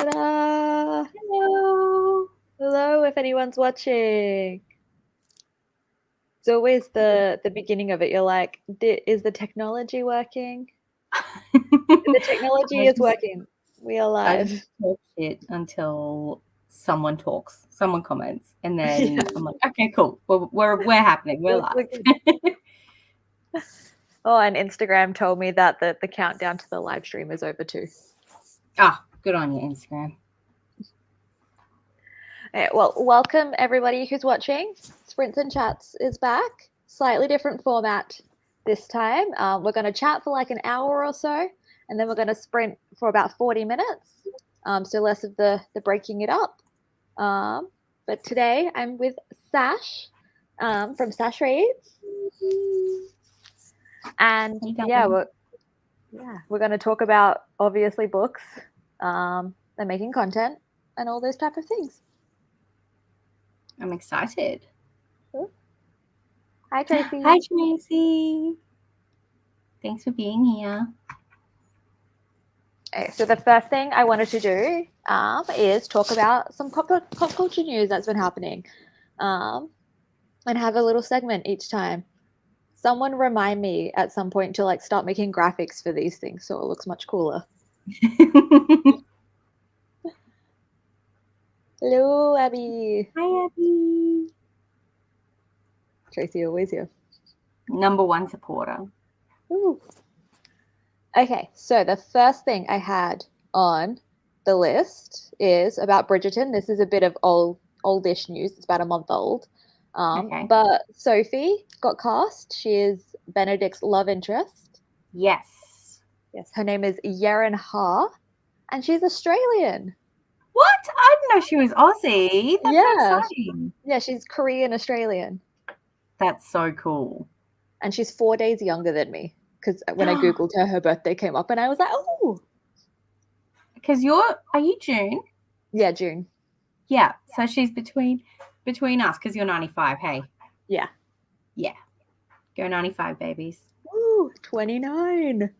Ta-da! Hello. Hello, if anyone's watching. It's always the beginning of it. You're like, is the technology working? The technology is working. We are I live. just talk shit until someone talks, someone comments, and then Yeah. I'm like, okay, cool. We're happening. We're live. Oh, and Instagram told me that the countdown to the live stream is over too. Good on you, Instagram. Okay, well, welcome everybody who's watching. Sprints and Chats is back. Slightly different format this time. We're going to chat for like an hour or so, and then we're going to sprint for about 40 minutes. So less of the breaking it up. But today I'm with Sash from Sashreads. And we're going to talk about obviously books and making content and all those type of things. I'm excited. Hi, Tracy. Hi, Tracy. Thanks for being here. Okay, so the first thing I wanted to do is talk about some pop culture news that's been happening and have a little segment each time. Someone remind me at some point to like start making graphics for these things so it looks much cooler. Hello, Abby. Hi, Abby. Tracy always here. Number one supporter. Ooh. Okay, so the first thing I had on the list is about Bridgerton. This is a bit of oldish news. It's about a month old. Okay. But Sophie got cast. She is Benedict's love interest. Yes. Yes, her name is Yeren Ha, and she's Australian. What? I didn't know she was Aussie. That's so exciting. Yeah, she's Korean Australian. That's so cool. And she's 4 days younger than me. Because when I Googled her birthday came up and I was like, oh. Because are you June? Yeah, June. Yeah. So she's between us because you're 95, hey? Yeah. Yeah. Go 95, babies. Woo, 29.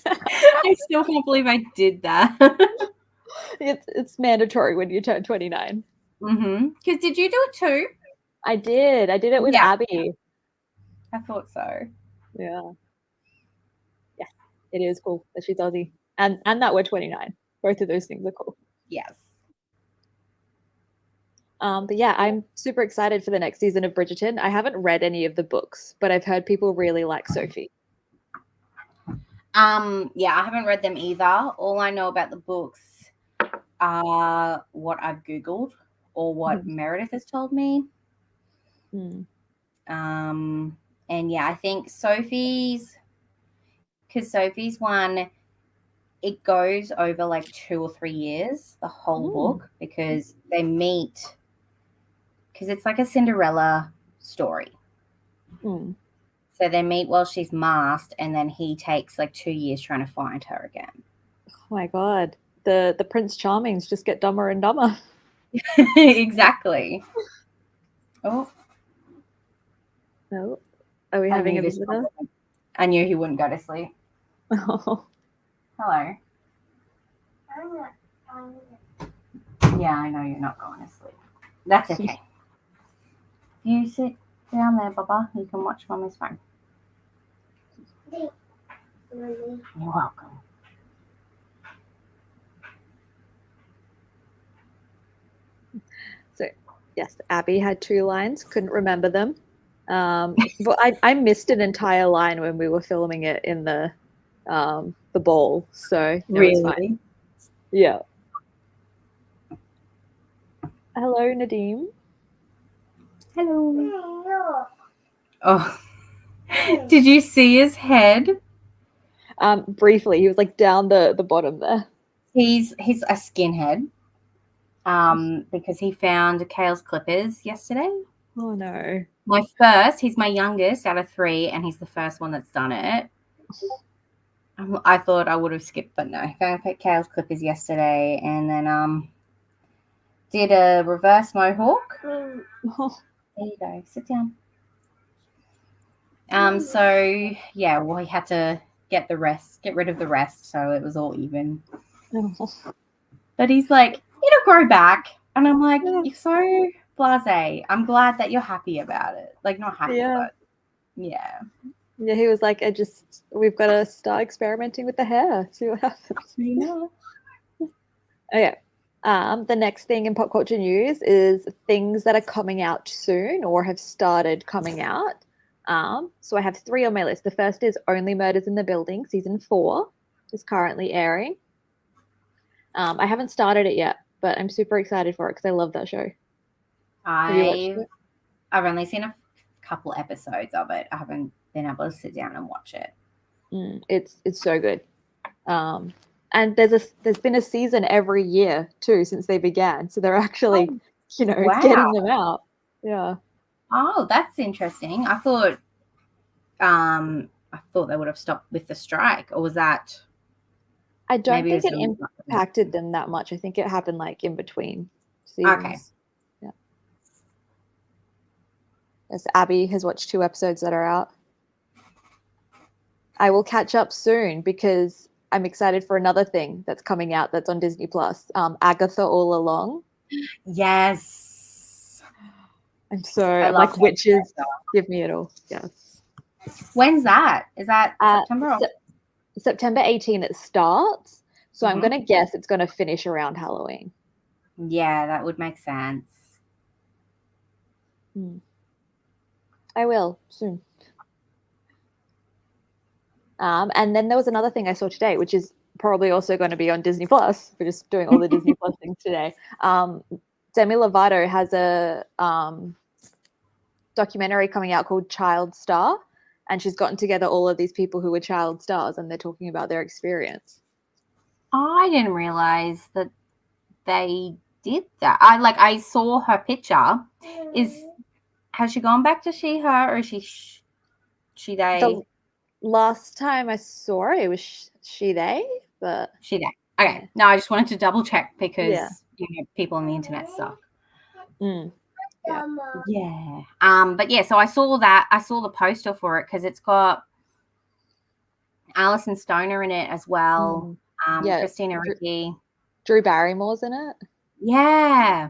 I still can't believe I did that. It's mandatory when you turn 29. Because did you do it too? I did it with Abby. I thought so. Yeah. Yeah, it is cool that she's Aussie. And that we're 29. Both of those things are cool. Yes. But yeah, I'm super excited for the next season of Bridgerton. I haven't read any of the books, but I've heard people really like Sophie. Yeah, I haven't read them either. All I know about the books are what I've Googled or what Meredith has told me. And yeah, I think Sophie's one, it goes over like 2 or 3 years, the whole book, because they meet, because it's like a Cinderella story. So they meet while she's masked, and then he takes like 2 years trying to find her again. Oh my God. The Prince Charmings just get dumber and dumber. Exactly. Oh. No. Are we having a visitor? I knew he wouldn't go to sleep. Oh. Hello. Yeah, I know you're not going to sleep. That's okay. You sit down there, Baba. You can watch Mommy's phone. You're welcome. So, yes, Abby had 2 lines. Couldn't remember them. But I missed an entire line when we were filming it in the ball. So Really? It's fine. Yeah. Hello, Nadim. Hello. Oh, did you see his head? Briefly, he was like down the bottom there. He's a skinhead. Because he found Kale's clippers yesterday. Oh no. He's my youngest out of 3, and he's the first one that's done it. I thought I would have skipped, but no. Found Kale's clippers yesterday, and then did a reverse mohawk. There you go. Sit down. So yeah, well, he had to get rid of the rest, so it was all even. But he's like, it'll grow back. And I'm like, Yeah. you're so blasé. I'm glad that you're happy about it. Like, not happy, Yeah. but yeah. Yeah, he was like, we've got to start experimenting with the hair, see what happens. You know. Okay. The next thing in pop culture news is things that are coming out soon or have started coming out. So I have 3 on my list. The first is Only Murders in the Building, season 4 is currently airing. I haven't started it yet, but I'm super excited for it because I love that show. Have you watched it? I've only seen a couple episodes of it. I haven't been able to sit down and watch it. It's so good. And there's been a season every year too since they began, so they're actually Wow. getting them out. Yeah. Oh, that's interesting. I thought they would have stopped with the strike, or was that? I don't Maybe think it was impacted them that much. I think it happened like in between seasons. Okay. Yeah. Yes, Abby has watched 2 episodes that are out. I will catch up soon because I'm excited for another thing that's coming out that's on Disney Plus. Agatha All Along. Yes. I'm like witches. Give me it all. Yes. When's that? Is that September? September 18 it starts. So I'm going to guess it's going to finish around Halloween. Yeah, that would make sense. I will soon. And then there was another thing I saw today, which is probably also going to be on Disney Plus. We're just doing all the Disney Plus things today. Demi Lovato has a documentary coming out called Child Star, and she's gotten together all of these people who were child stars, and they're talking about their experience. I didn't realize that they did that. I saw her picture. Has she gone back to she, her, or is she, they? The last time I saw it was she, they, but she, they. Okay. Yeah. No, I just wanted to double check because people on the internet suck. Yeah. But yeah, so I saw that. I saw the poster for it because it's got Alison Stoner in it as well. Christina Ricci. Drew Barrymore's in it. Yeah.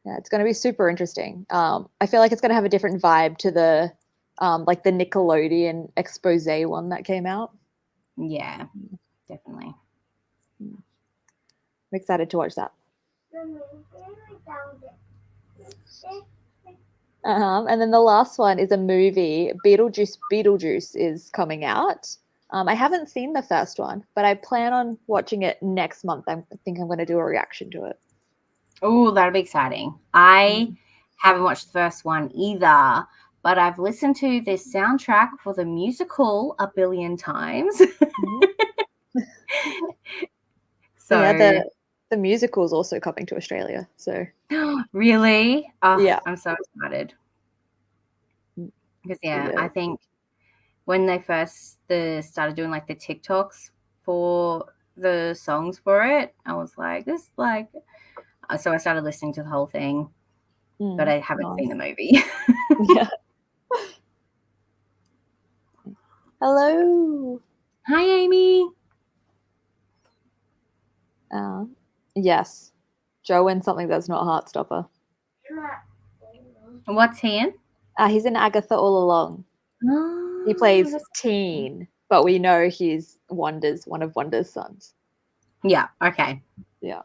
Yeah, it's going to be super interesting. I feel like it's going to have a different vibe to the like the Nickelodeon expose one that came out. Yeah, definitely. I'm excited to watch that. And then the last one is a movie. Beetlejuice is coming out. I haven't seen the first one, but I plan on watching it next month. I think I'm going to do a reaction to it. Oh, that'll be exciting. I haven't watched the first one either, but I've listened to this soundtrack for the musical a billion times. So yeah, the musical is also coming to Australia. So really? Oh, yeah, I'm so excited. Because yeah. I think when they first started doing like the TikToks for the songs for it, I was like, this like. So I started listening to the whole thing, but I haven't seen the movie. Yeah. Hello. Hi, Amy. Yes. Joe wins something that's not Heartstopper. What's he in? He's in Agatha All Along. Oh, he plays Teen, but we know he's one of Wonder's sons. Yeah, okay. Yeah.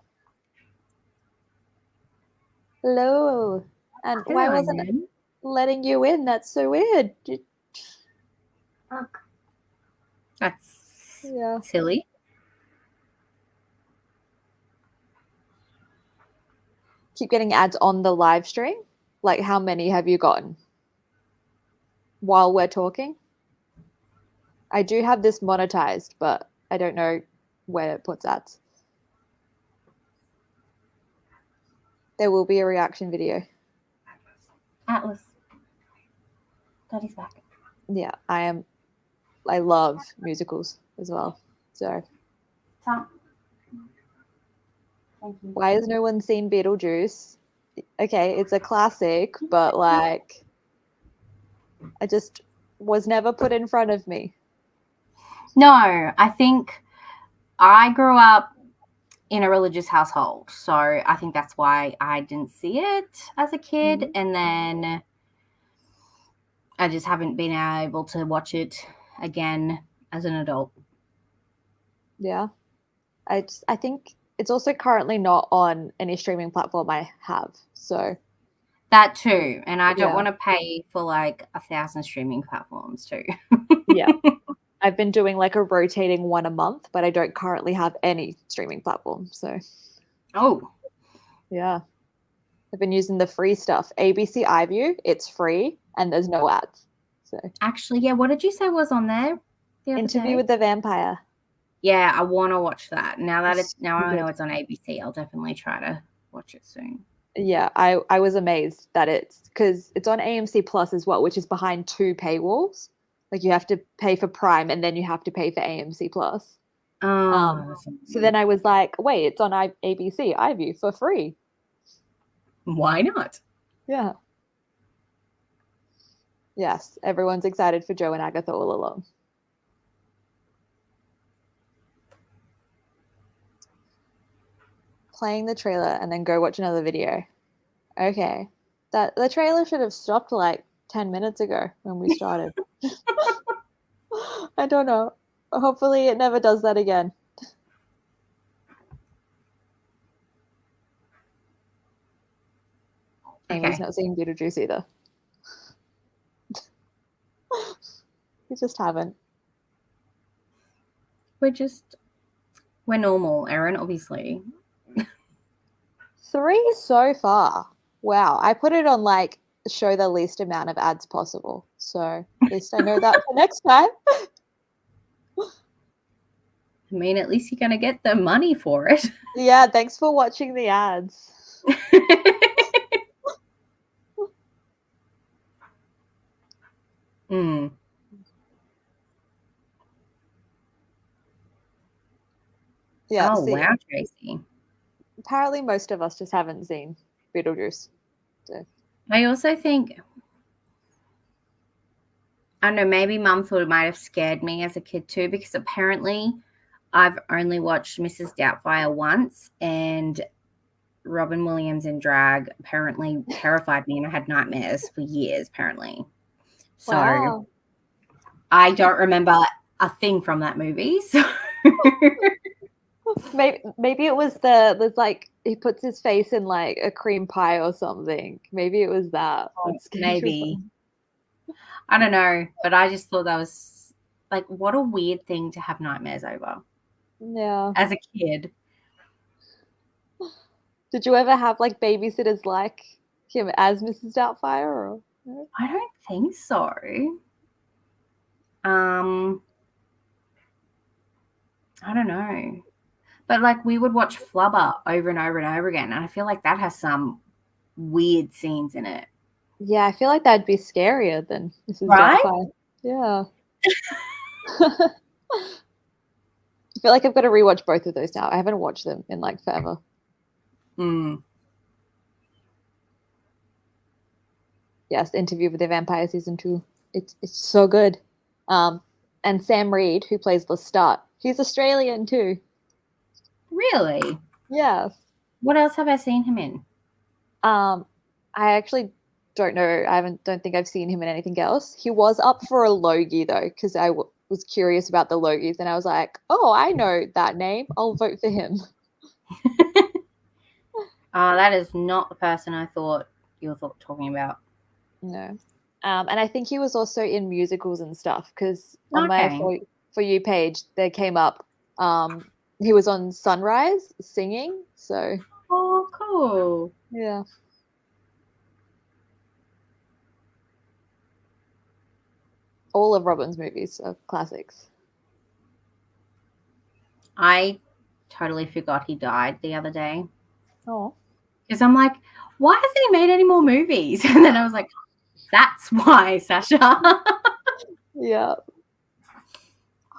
Hello. And why wasn't it letting you in? That's so weird. That's silly. Keep getting ads on the live stream? Like, how many have you gotten while we're talking? I do have this monetized, but I don't know where it puts ads. There will be a reaction video. Atlas. Daddy's back. Yeah, I love musicals as well. So why has no one seen Beetlejuice? Okay, it's a classic, but like I just was never put in front of me. No, I think I grew up in a religious household, so I think that's why I didn't see it as a kid, and then I just haven't been able to watch it again as an adult. Yeah. I think it's also currently not on any streaming platform I have. So That too, and I don't yeah. want to pay for like 1,000 streaming platforms too. Yeah. I've been doing like a rotating one a month, but I don't currently have any streaming platform. So Oh, yeah. I've been using the free stuff. ABC iView, it's free and there's no ads. So actually, yeah. What did you say was on there the other Interview day? with the Vampire. Yeah, I want to watch that. Now It's I know good. it's on ABC, I'll definitely try to watch it soon. Yeah, I was amazed that it's because it's on AMC Plus as well, which is behind two paywalls. Like you have to pay for Prime and then you have to pay for AMC Plus. Oh, that's So amazing. then I was like, wait, it's on ABC iView for free. Why not? Yeah. Yes, everyone's excited for Joe and Agatha all along. Playing the trailer and then go watch another video. Okay. That the trailer should have stopped like 10 minutes ago when we started. I don't know. Hopefully it never does that again. Amy's Okay. not seeing Beetlejuice either. We just haven't. We're normal, Erin, obviously. 3 so far. Wow. I put it on like show the least amount of ads possible. So at least I know that for next time. I mean, at least you're going to get the money for it. Yeah, thanks for watching the ads. Mm. Yeah, Oh, see, wow, Tracy. apparently most of us just haven't seen Beetlejuice. So. I also think, I don't know, maybe Mum thought it might have scared me as a kid too, because apparently I've only watched Mrs. Doubtfire once, and Robin Williams in drag apparently terrified me, and I had nightmares for years, apparently. So Wow. I don't remember a thing from that movie. So Maybe it was the like he puts his face in like a cream pie or something. Maybe it was that. That's maybe. I don't know, but I just thought that was like, what a weird thing to have nightmares over Yeah. as a kid. Did you ever have like babysitters like him as Mrs. Doubtfire or no? I don't think so. I don't know. But like we would watch Flubber over and over and over again, and I feel like that has some weird scenes in it. Yeah, I feel like that'd be scarier than Mrs. Right? Doubtfire. Yeah. I feel like I've got to rewatch both of those now. I haven't watched them in like forever. Mm. Yes, Interview with the Vampire season 2. It's so good. And Sam Reed, who plays Lestat, he's Australian too. Really? Yes. What else have I seen him in? I actually don't know. Don't think I've seen him in anything else. He was up for a Logie though, because was curious about the Logies, and I was like, oh, I know that name. I'll vote for him. That is not the person I thought you were talking about. No. And I think he was also in musicals and stuff because on my For You page, there came up he was on Sunrise singing. So. Oh, cool. Yeah. All of Robin's movies are classics. I totally forgot he died the other day. Oh. Because I'm like, why hasn't he made any more movies? And then I was like, that's why, Sasha. Yeah.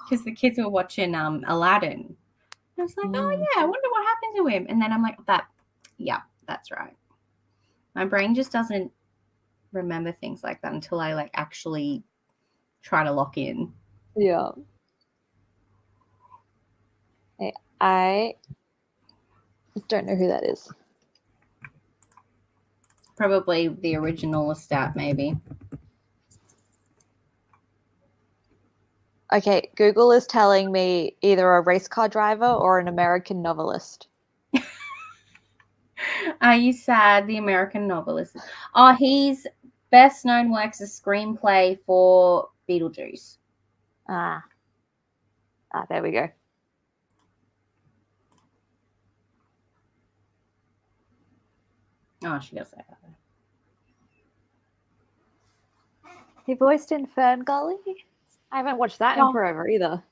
Because the kids were watching Aladdin. I was like, oh yeah, I wonder what happened to him. And then I'm like, that's right. My brain just doesn't remember things like that until I like actually try to lock in. Yeah. I don't know who that is. Probably the original Lestat, maybe. Okay, Google is telling me either a race car driver or an American novelist. Are you sad? The American novelist. Oh, his best known works is screenplay for Beetlejuice. There we go. Oh, she does that. He voiced in Fern Gully. I haven't watched that in forever either.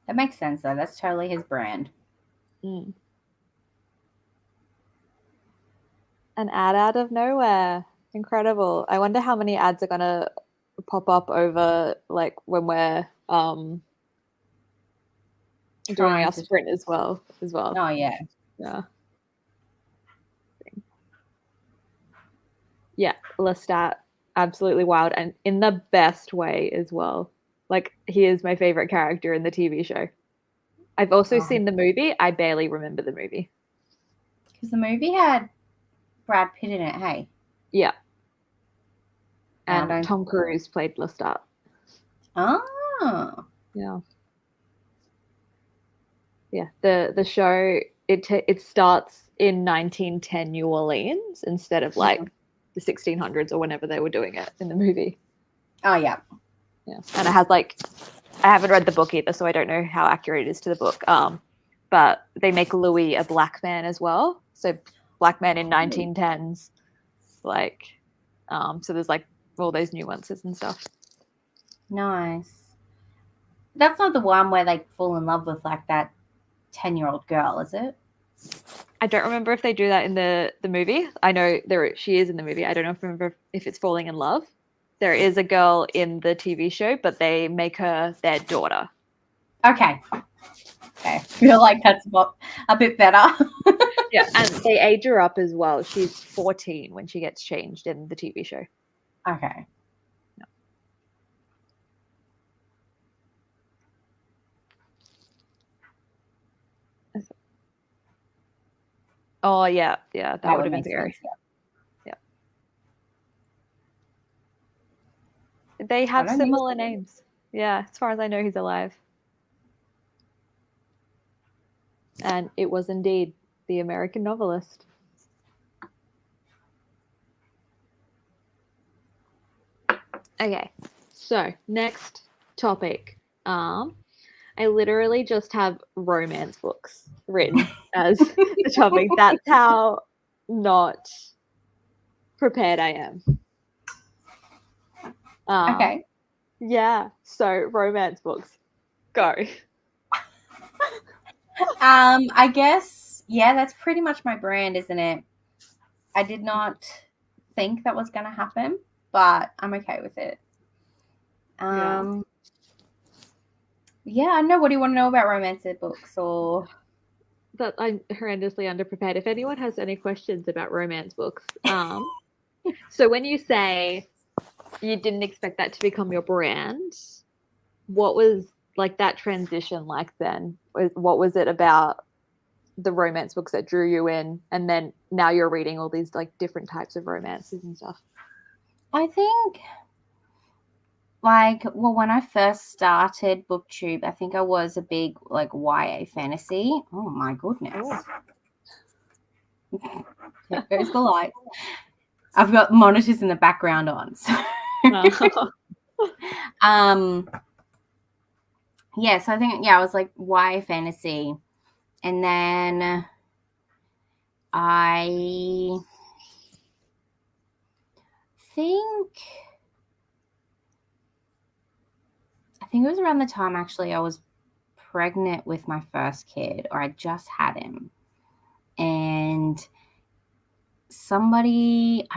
That makes sense, though. That's totally his brand. An ad out of nowhere. Incredible. I wonder how many ads are going to pop up over, like, when we're doing our sprint as well. Oh, yeah. Yeah, Lestat, absolutely wild, and in the best way as well. Like, he is my favorite character in the TV show. I've also seen the movie. I barely remember the movie. Because the movie had Brad Pitt in it, hey? Yeah. And Tom Cruise played Lestat. Oh. Yeah. Yeah. The show, it starts in 1910 New Orleans instead of like the 1600s or whenever they were doing it in the movie. Oh, yeah. Yeah. And it has like, I haven't read the book either, so I don't know how accurate it is to the book. But they make Louis a black man as well. So black man in 1910s, like, so there's like all those nuances and stuff. Nice. That's not the one where they fall in love with like that 10-year-old girl, is it? I don't remember if they do that in the movie. I know she is in the movie. I don't know remember if it's falling in love. There is a girl in the TV show, but they make her their daughter. Okay. I feel like that's a bit better. Yeah, and they age her up as well. She's 14 when she gets changed in the TV show. Okay. Oh, yeah. That would have been scary. Sense, yeah. They have similar names. Yeah, as far as I know, he's alive. And it was indeed the American novelist. Okay, so next topic. I literally just have romance books written as the topic. That's how not prepared I am. Okay. Yeah, so romance books. Go. I guess, yeah, that's pretty much my brand, isn't it? I did not think that was going to happen, but I'm okay with it. Yeah, I know. What do you want to know about romance books or? That I'm horrendously underprepared. If anyone has any questions about romance books, so when you say you didn't expect that to become your brand, what was like that transition like then? What was it about the romance books that drew you in, and then now you're reading all these like different types of romances and stuff? I think when I first started BookTube, I think I was a big like YA fantasy. Oh my goodness. There goes the light. I've got monitors in the background on. So. Yeah, so I think I was like YA fantasy. And then I think it was around the time actually I was pregnant with my first kid, or I just had him. And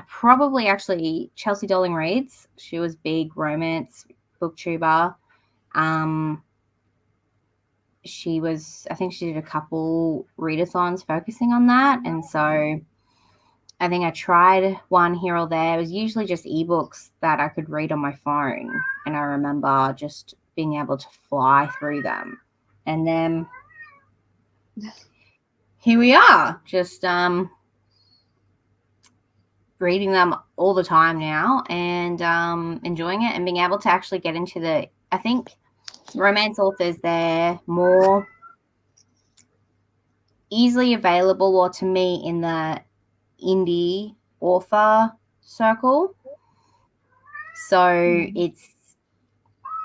probably actually Chelsea Dolling reads. She was big romance booktuber. I think she did a couple readathons focusing on that. And so I think I tried one here or there. It was usually just ebooks that I could read on my phone. And I remember just being able to fly through them. And then here we are, just reading them all the time now and enjoying it and being able to actually get into I think romance authors, they're more easily available, or to me, in the indie author circle. So it's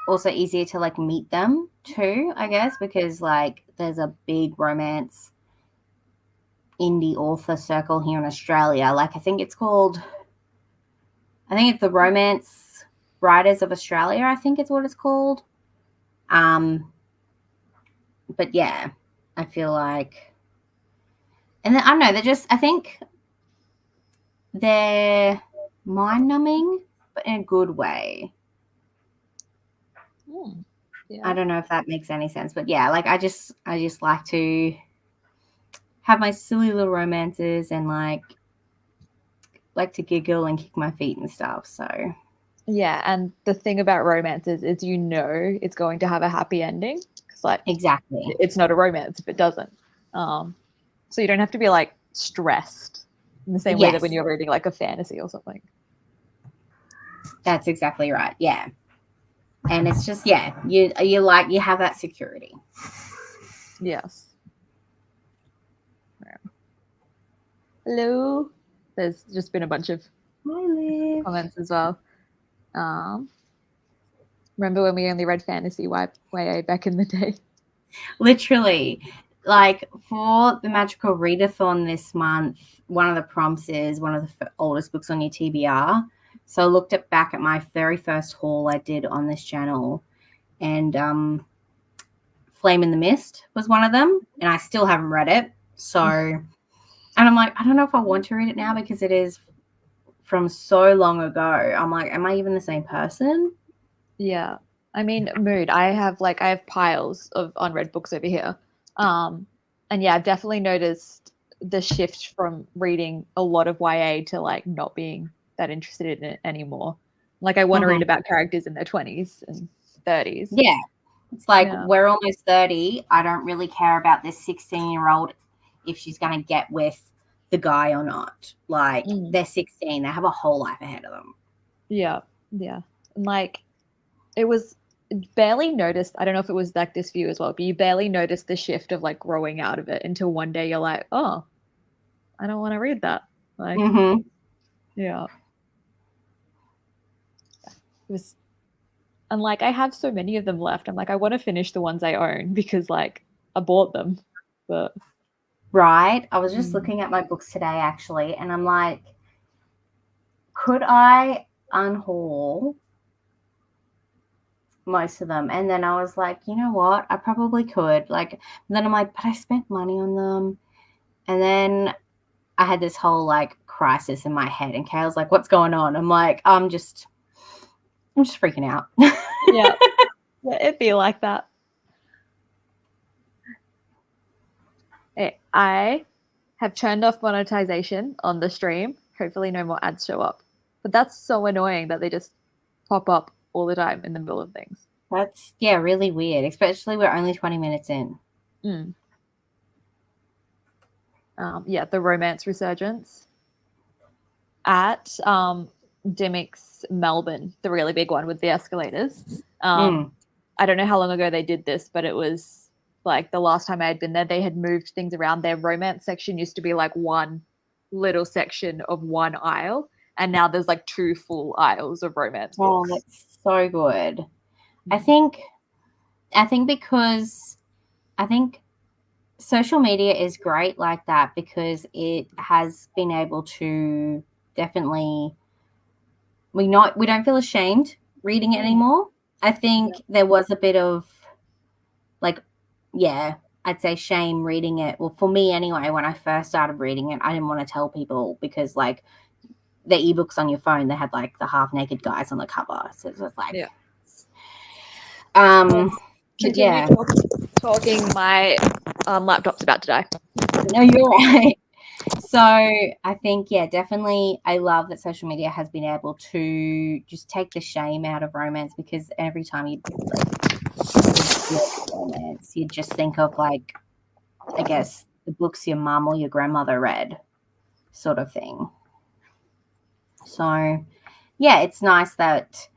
also easier to like meet them too, I guess, because like there's a big romance indie author circle here in Australia. Like I think it's the Romance Writers of Australia, I think it's what it's called. But yeah, I feel like, and then, I don't know, I think they're mind numbing, but in a good way. Yeah. I don't know if that makes any sense, but yeah, like I just like to have my silly little romances and like to giggle and kick my feet and stuff. So yeah, and the thing about romances is it's going to have a happy ending, because like exactly, it's not a romance if it doesn't. So you don't have to be like stressed in the same way that when you're reading like a fantasy or something. That's exactly right. Yeah. And it's just, you have that security. Yes. Hello. There's just been a bunch of comments as well. Remember when we only read fantasy YA back in the day? Literally. Like for the Magical Readathon this month, one of the prompts is one of the oldest books on your TBR. So I looked back at my very first haul I did on this channel, and Flame in the Mist was one of them, and I still haven't read it. So, and I'm like, I don't know if I want to read it now because it is from so long ago. I'm like, am I even the same person? Yeah. I mean, mood. I have piles of unread books over here. And yeah, I've definitely noticed the shift from reading a lot of YA to like not being that interested in it anymore. Like I want to read about characters in their 20s and 30s. Yeah. It's like, we're almost 30. I don't really care about this 16-year-old if she's going to get with the guy or not. Like they're 16. They have a whole life ahead of them. Yeah. Yeah. And like it was barely noticed. I don't know if it was like this for you as well, but you barely noticed the shift of like growing out of it until one day you're like, oh, I don't want to read that. Like, yeah. It was, and like I have so many of them left. I'm like, I want to finish the ones I own because like I bought them. But right. I was just looking at my books today actually, and I'm like, could I unhaul most of them? And then I was like, you know what? I probably could. Like, then I'm like, but I spent money on them. And then I had this whole like crisis in my head, and Kayla's like, what's going on? I'm like, I'm just freaking out. Yeah, it'd be like that. I have turned off monetization on the stream. Hopefully no more ads show up. But that's so annoying that they just pop up all the time in the middle of things. That's, really weird, especially we're only 20 minutes in. The romance resurgence at Dimmick's Melbourne, the really big one with the escalators. I don't know how long ago they did this, but it was like the last time I had been there, they had moved things around. Their romance section used to be like one little section of one aisle, and now there's like 2 full aisles of romance books. Oh, that's so good. I think because I think social media is great like that, because it has been able to definitely, we don't feel ashamed reading it anymore. I think there was a bit of like, I'd say shame reading it. Well, for me anyway, when I first started reading it, I didn't want to tell people because like the ebooks on your phone, they had like the half naked guys on the cover. So it was like, Continue talking. My laptop's about to die. No, you're right. So I think, definitely I love that social media has been able to just take the shame out of romance, because every time you romance. You'd just think of like, I guess, the books your mum or your grandmother read, sort of thing. So, yeah, it's nice that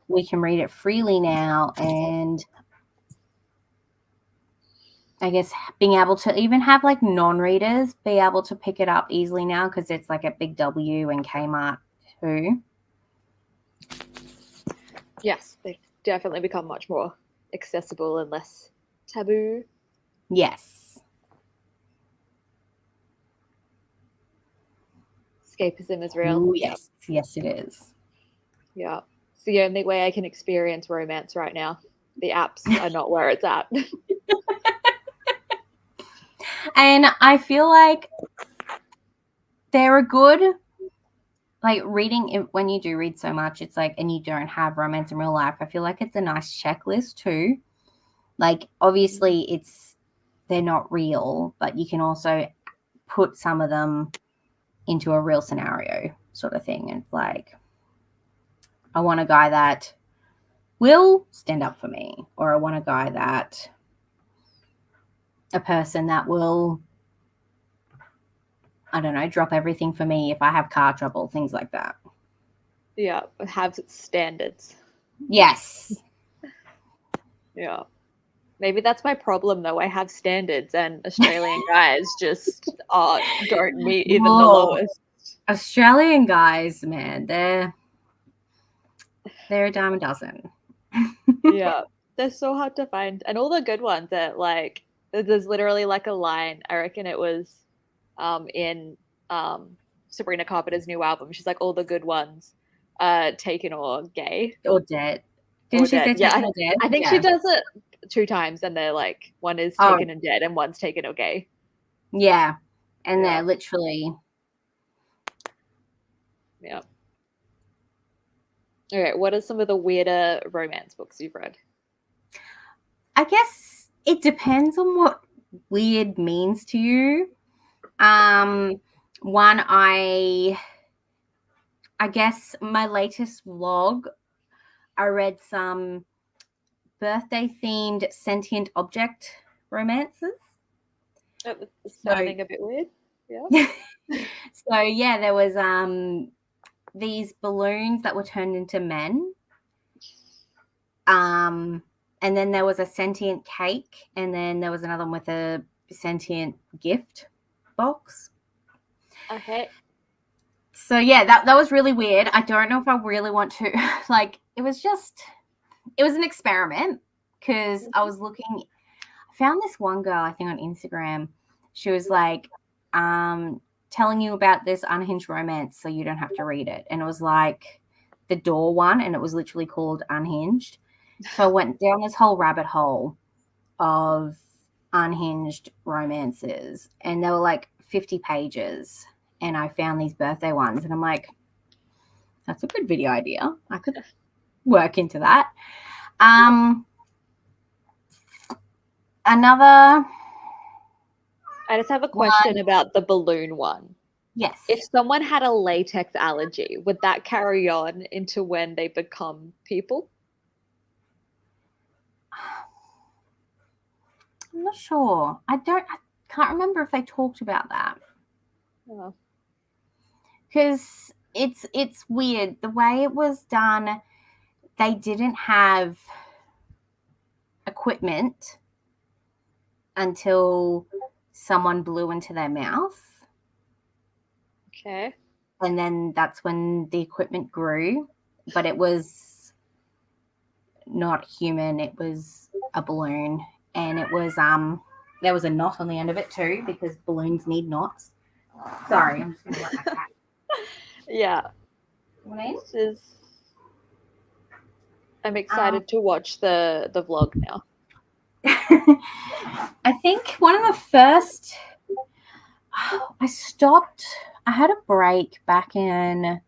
we can read it freely now, and I guess being able to even have like non-readers be able to pick it up easily now because it's like at Big W and Kmart too. Yes, they've definitely become much more accessible and less taboo. Yes. Escapism is real. Ooh, yes. Yes, it is. Yeah. It's the only way I can experience romance right now. The apps are not where it's at. And I feel like they're a good, like reading it, when you do read so much, it's like, and you don't have romance in real life, I feel like it's a nice checklist too. Like, obviously they're not real, but you can also put some of them into a real scenario sort of thing. And like, I want a guy that will stand up for me, or I want a guy that, a person that will, I don't know, drop everything for me if I have car trouble, things like that. Yeah, have standards. Yes. Yeah. Maybe that's my problem though. I have standards and Australian guys just don't meet even the lowest. Australian guys, man, they're a dime a dozen. Yeah. They're so hard to find. And all the good ones that like there's literally like a line, I reckon it was in Sabrina Carpenter's new album. She's like all the good ones taken or gay. Or dead. Or Didn't she say dead. Yeah. taken or dead? I think she does it 2 times and they're like one is taken and dead and one's taken or gay. Yeah. And they're literally. Yeah. All right. What are some of the weirder romance books you've read? I guess it depends on what weird means to you. One, I guess my latest vlog, I read some birthday themed sentient object romances. Sounding a bit weird. Yeah. So yeah, there was these balloons that were turned into men. And then there was a sentient cake, and then there was another one with a sentient gift box. Okay. So yeah, that was really weird. I don't know if I really want to like, it was an experiment because I was looking, I found this one girl, I think on Instagram. She was like, telling you about this unhinged romance so you don't have to read it. And it was like the door one, and it was literally called Unhinged. So I went down this whole rabbit hole of unhinged romances, and there were like 50 pages, and I found these birthday ones, and I'm like, that's a good video idea. I could work into that. Another. I just have a question about the balloon one. Yes. If someone had a latex allergy, would that carry on into when they become people? I'm not sure. I can't remember if they talked about that. Oh. Because it's weird. The way it was done, they didn't have equipment until someone blew into their mouth. Okay. And then that's when the equipment grew. But it was not human. It was a balloon. And it was there was a knot on the end of it too, because balloons need knots. Sorry, I'm just gonna let my cat. Yeah. I'm excited to watch the vlog now. I think one of the first, I had a break back in, I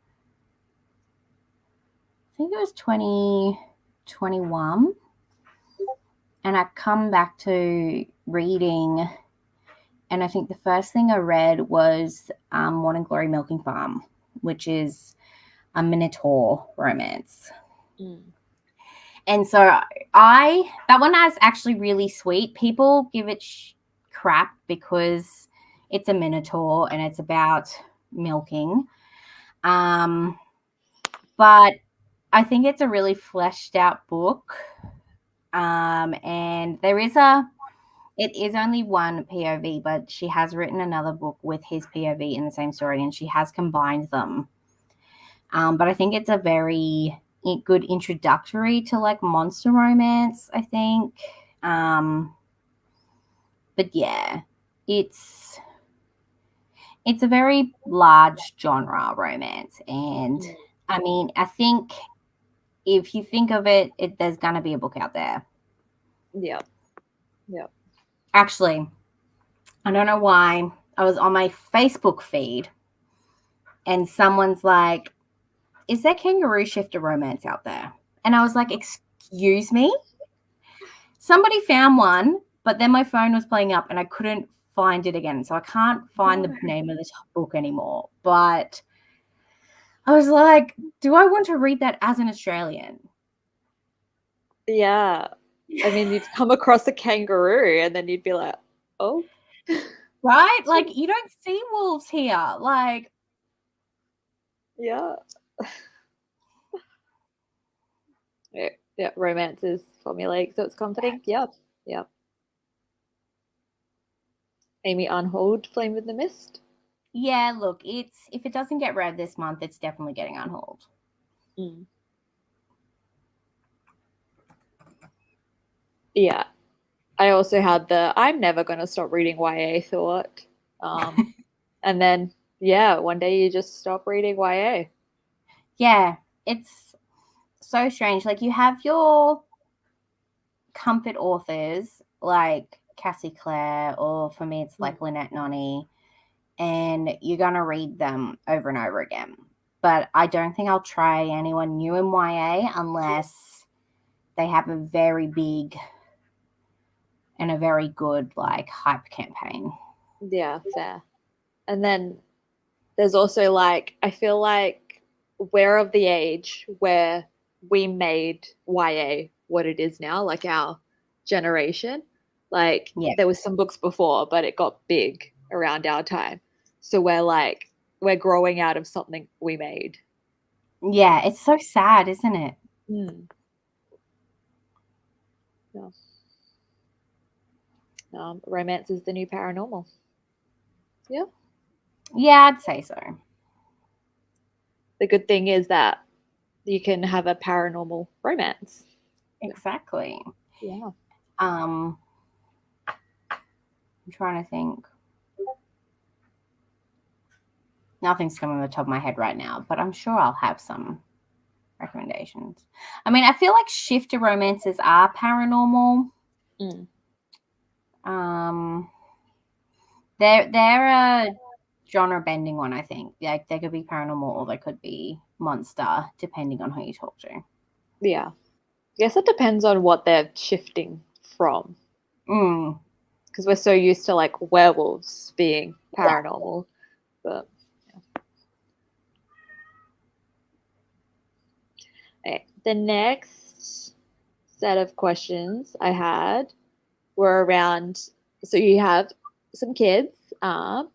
think it was 2021, and I come back to reading, and I think the first thing I read was Morning Glory Milking Farm, which is a Minotaur romance. And so that one is actually really sweet. People give it crap because it's a minotaur and it's about milking. But I think it's a really fleshed out book. And it is only one POV, but she has written another book with his POV in the same story, and she has combined them. But I think it's a very good introductory to like monster romance, I think. But yeah, it's a very large genre romance, and I mean, I think if you think of it, there's gonna be a book out there. Yeah. Actually, I don't know why I was on my Facebook feed, and someone's like, "Is there kangaroo shifter romance out there?" And I was like, "Excuse me." Somebody found one, but then my phone was playing up and I couldn't find it again. So I can't find the name of this book anymore. But I was like, do I want to read that as an Australian? Yeah. I mean, you'd come across a kangaroo and then you'd be like, oh. Right? Like, you don't see wolves here. Like, yeah. Yeah, romance is formulaic, so it's comforting. Yep. Amy Unhold, Flame in the Mist. yeah, look, if it doesn't get read this month, it's definitely getting on hold. Yeah. I also had I'm never going to stop reading YA thought. And then, yeah, one day you just stop reading YA. Yeah, it's so strange. Like, you have your comfort authors like Cassie Clare, or for me, it's like Lynette Noni, and you're going to read them over and over again. But I don't think I'll try anyone new in YA unless they have a very big and a very good like hype campaign. Yeah, fair. And then there's also like, I feel like we're of the age where we made YA what it is now, like our generation. Like there was some books before, but it got big around our time. So we're growing out of something we made. Yeah, it's so sad, isn't it? Yeah. Romance is the new paranormal. Yeah. Yeah, I'd say so. The good thing is that you can have a paranormal romance. Exactly. Yeah. I'm trying to think. Nothing's coming on the top of my head right now, but I'm sure I'll have some recommendations. I mean, I feel like shifter romances are paranormal. They're a genre bending one, I think. Like, they could be paranormal or they could be monster, depending on who you talk to. Yeah. I guess it depends on what they're shifting from. Because we're so used to like werewolves being paranormal. But okay. The next set of questions I had were around, so you have some kids, and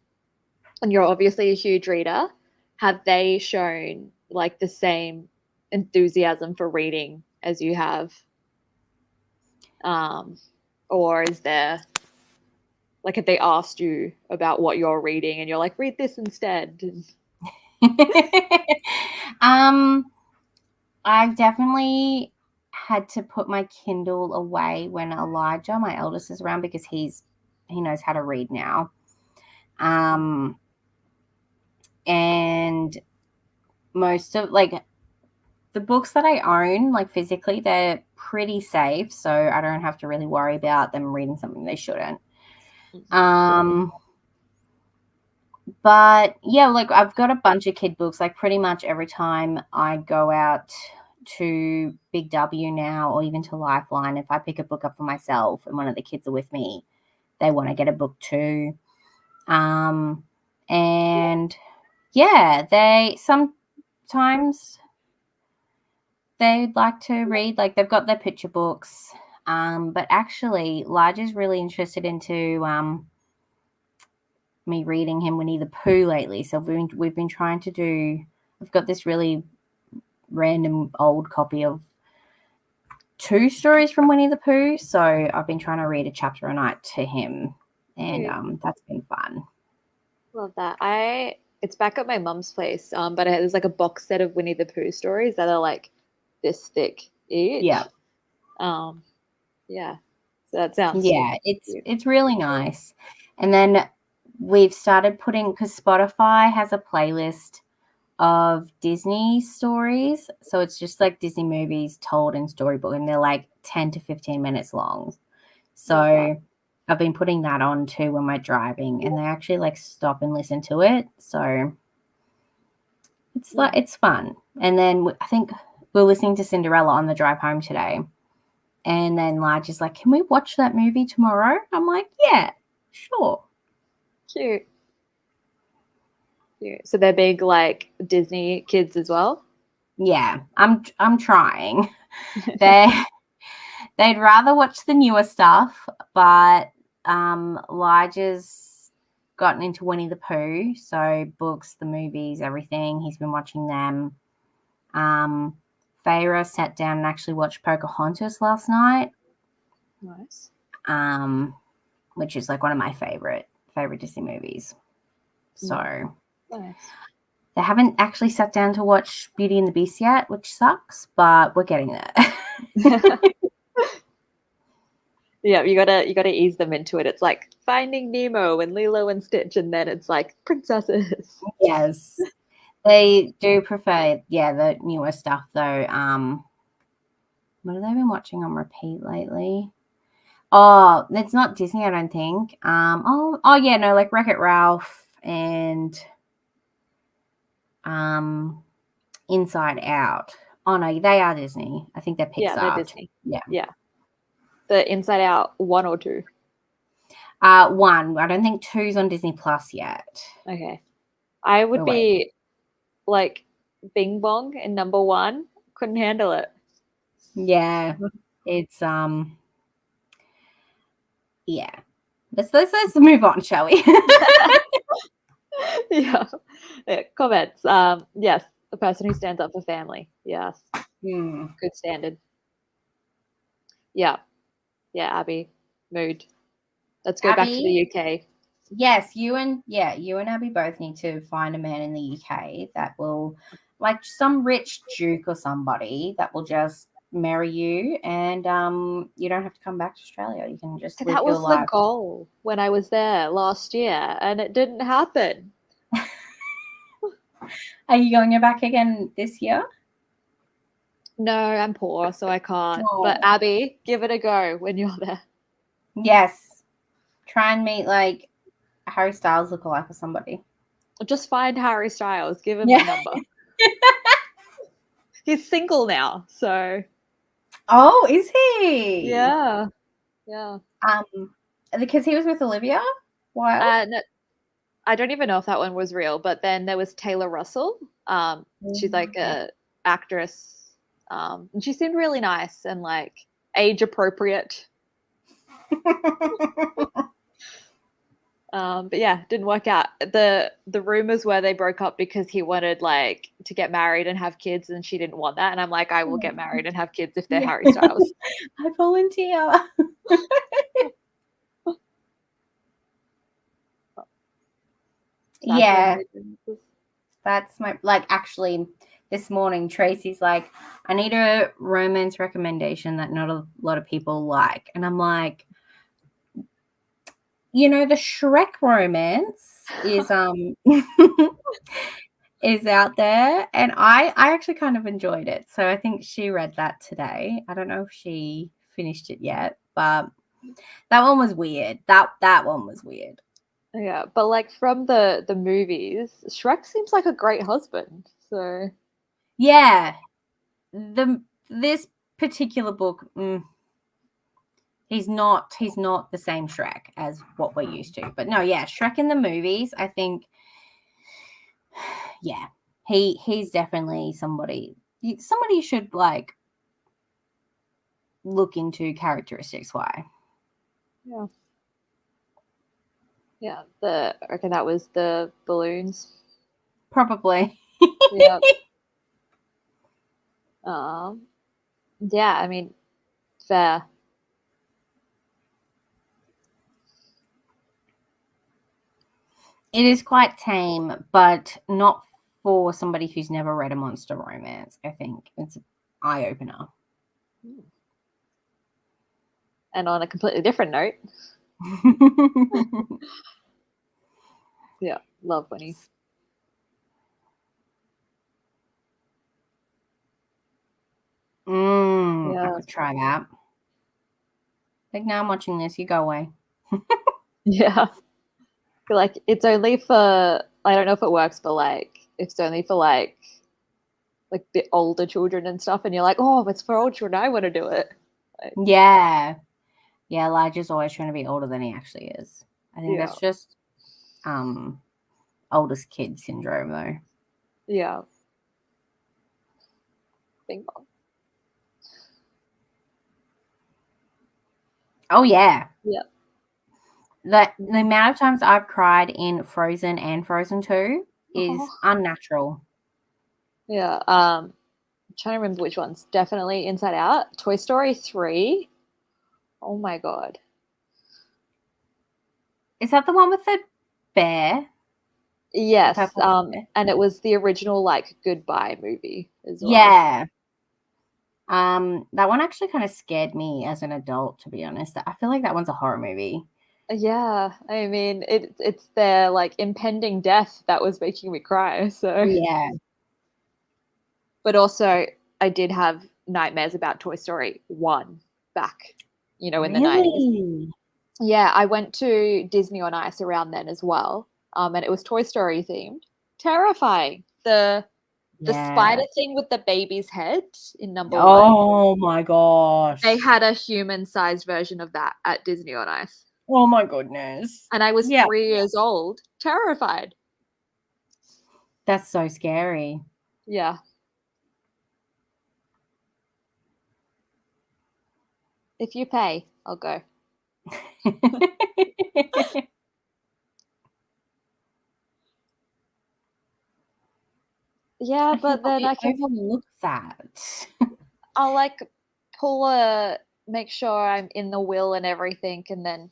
you're obviously a huge reader. Have they shown like the same enthusiasm for reading as you have? Or is there, like, have they asked you about what you're reading and you're like, read this instead? I've definitely had to put my Kindle away when Elijah, my eldest, is around, because he knows how to read now. And most of like the books that I own, like physically, they're pretty safe, so I don't have to really worry about them reading something they shouldn't. But yeah, like I've got a bunch of kid books. Like pretty much every time I go out to Big W now, or even to Lifeline, if I pick a book up for myself and one of the kids are with me, they want to get a book too. And yeah, they sometimes they'd like to read. Like they've got their picture books. But actually, Elijah's really interested into me reading him Winnie the Pooh lately. So we've been trying to do. I've got this really random old copy of 2 stories from Winnie the Pooh. So I've been trying to read a chapter a night to him, and that's been fun. Love that. It's back at my mum's place, but there's like a box set of Winnie the Pooh stories that are like this thick each. Yeah. Yeah. So that sounds it's really nice. And then we've started putting, because Spotify has a playlist of Disney stories. So it's just like Disney movies told in storybook, and they're like 10 to 15 minutes long. So I've been putting that on too when we're driving, and they actually like stop and listen to it. So it's fun. And then I think we're listening to Cinderella on the drive home today. And then Lige is like, can we watch that movie tomorrow? I'm like, yeah, sure. Cute. So they're big like Disney kids as well? Yeah, I'm trying. They'd rather watch the newer stuff, but Elijah's gotten into Winnie the Pooh, so books, the movies, everything. He's been watching them. Feyre sat down and actually watched Pocahontas last night. Nice. Which is like one of my favorite Disney movies. So nice. They haven't actually sat down to watch Beauty and the Beast yet, which sucks, but we're getting there. Yeah, you gotta ease them into it. It's like Finding Nemo and Lilo and Stitch, and then it's like princesses. Yes. They do prefer, the newer stuff though. What have they been watching on repeat lately? Oh, it's not Disney, I don't think. Like Wreck-It Ralph and Inside Out. Oh no, they are Disney. I think they're Pixar. Yeah, they're Disney. Yeah. The Inside Out 1 or 2? 1. I don't think 2's on Disney Plus yet. Okay. I would be like Bing Bong in number 1. Couldn't handle it. Yeah. It's yeah. Let's move on, shall we? Yeah. Comments. Yes, the person who stands up for family. Yes. Good standard. Yeah. Yeah, Abby. Mood. Let's go back to the UK. Yes, you and Abby both need to find a man in the UK that will, like some rich duke or somebody that will just marry you, and you don't have to come back to Australia. You can just live your life. That was the goal when I was there last year, and it didn't happen. Are you going back again this year? No, I'm poor, so I can't. Oh. But Abby, give it a go when you're there. Yes. Try and meet like Harry Styles lookalike or somebody. Just find Harry Styles. Give him a number. He's single now, so. Oh, is he? Yeah. Because he was with Olivia. Why? No, I don't even know if that one was real. But then there was Taylor Russell. She's like a actress, and she seemed really nice and like age appropriate. But yeah, didn't work out. The rumors were they broke up because he wanted like to get married and have kids, and she didn't want that. And I'm like, I will get married and have kids if they're Harry Styles. I volunteer. Yeah, that's my actually this morning Tracy's like, I need a romance recommendation that not a lot of people like, and I'm like, the Shrek romance is is out there, and I actually kind of enjoyed it. So I think she read that today. I don't know if she finished it yet, but that one was weird. That one was weird. Yeah, but like from the movies, Shrek seems like a great husband. So yeah, this particular book, he's not the same Shrek as what we're used to. But no, yeah, Shrek in the movies, I think, yeah, he's definitely somebody. somebody should like look into characteristics. Why? Yeah. Yeah. I reckon that was the balloons. Probably. Yeah. Yeah, I mean, fair. It is quite tame, but not for somebody who's never read a monster romance. I think it's an eye-opener. And on a completely different note, yeah, love Winnie. I could try that. Like, now I'm watching this. You go away. Yeah. Like, it's only for, I don't know if it works, but like, it's only for like the older children and stuff. And you're like, oh, it's for old children. I want to do it. Like, Yeah. Yeah, Elijah's always trying to be older than he actually is. I think that's just oldest kid syndrome, though. Yeah. Bing bong. Oh, yeah. Yeah. The amount of times I've cried in Frozen and Frozen 2 is unnatural. Yeah. I'm trying to remember which ones. Definitely Inside Out. Toy Story 3. Oh, my God. Is that the one with the bear? Yes. And it was the original, like, Goodbye movie as well. Yeah. That one actually kind of scared me as an adult, to be honest. I feel like that one's a horror movie. Yeah, I mean, it's their like impending death that was making me cry. So yeah, but also I did have nightmares about Toy Story 1 back, in the 90s. Yeah, I went to Disney on Ice around then as well, and it was Toy Story themed. Terrifying. The spider thing with the baby's head in number 1. Oh my gosh! They had a human-sized version of that at Disney on Ice. Oh my goodness. And I was 3 years old, terrified. That's so scary. Yeah. If you pay, I'll go. Yeah, but then I can overlook that. I'll like make sure I'm in the will and everything, and then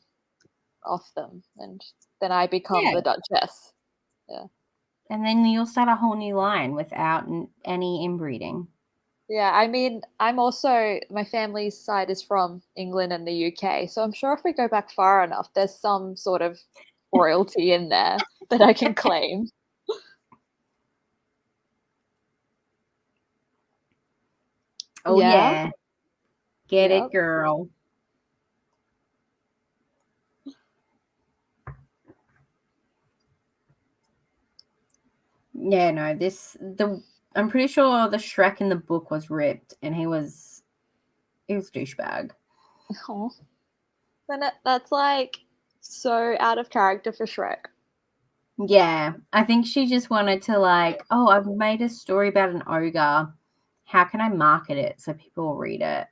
off them, and then I become the Duchess. Yeah. And then you'll start a whole new line without any inbreeding. Yeah, I mean, my family's side is from England and the UK, so I'm sure if we go back far enough, there's some sort of royalty in there that I can claim. Oh, yeah. Get it, girl. Yeah, no, I'm pretty sure the Shrek in the book was ripped, and he was a douchebag. Oh, then that's like so out of character for Shrek. Yeah, I think she just wanted to I've made a story about an ogre. How can I market it so people will read it?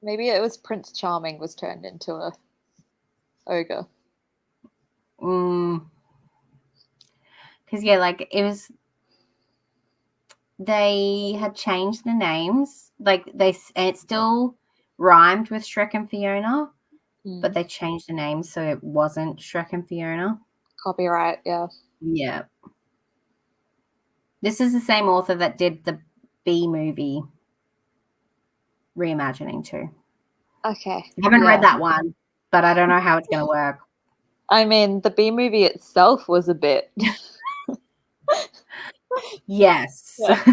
Maybe it was Prince Charming was turned into a ogre. Because it was. They had changed the names, it still rhymed with Shrek and Fiona, but they changed the names so it wasn't Shrek and Fiona. Copyright, yeah. Yeah. This is the same author that did the Bee movie reimagining too. Okay. I haven't read that one, but I don't know how it's going to work. I mean, the Bee movie itself was a bit. Yes. Yeah.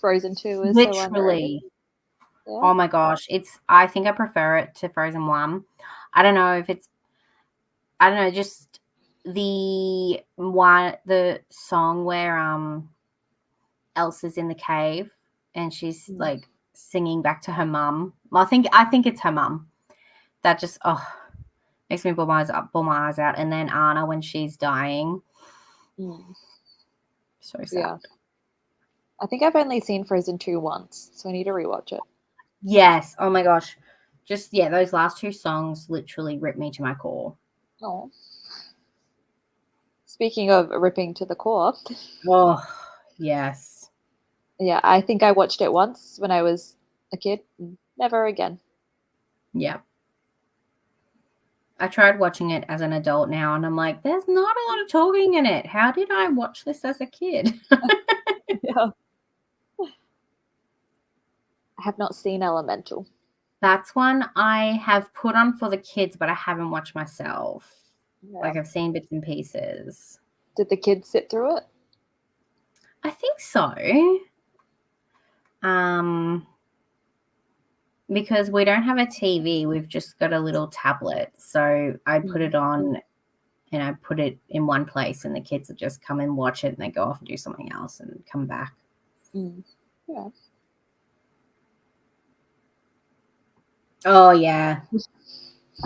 Frozen 2 is literally. Oh my gosh. I think I prefer it to Frozen 1. I don't know if it's, just the song where Elsa's in the cave and she's like singing back to her mum. Well, I think it's her mum. That just makes me pull my eyes out. And then Anna when she's dying. So sad. Yeah. I think I've only seen Frozen 2 once, so I need to rewatch it. Yes. Oh my gosh. Just, yeah, those last 2 songs literally ripped me to my core. Oh. Speaking of ripping to the core. Oh, yes. Yeah, I think I watched it once when I was a kid. Never again. Yeah. I tried watching it as an adult now, and I'm like, there's not a lot of talking in it. How did I watch this as a kid? Yeah. I have not seen Elemental. That's one I have put on for the kids, but I haven't watched myself. Yeah. Like, I've seen bits and pieces. Did the kids sit through it? I think so. Because we don't have a TV, we've just got a little tablet. So I put it on and I put it in one place, and the kids will just come and watch it, and they go off and do something else and come back. Yeah. Oh, yeah.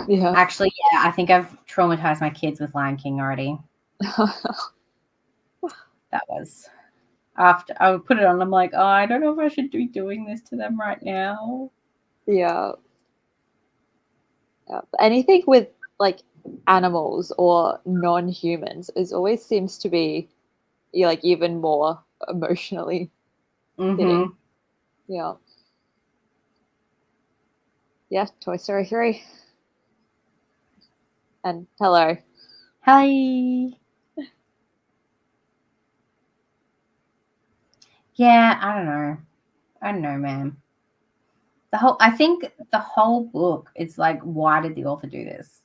Yeah. Actually, yeah, I think I've traumatized my kids with Lion King already. That was after I would put it on. I'm like, oh, I don't know if I should be doing this to them right now. Yeah. Anything with like animals or non-humans is always seems to be like even more emotionally hitting. Yeah. Yeah, Toy Story 3. And hello. Hi. Yeah, I don't know, man. I think the whole book is like, why did the author do this?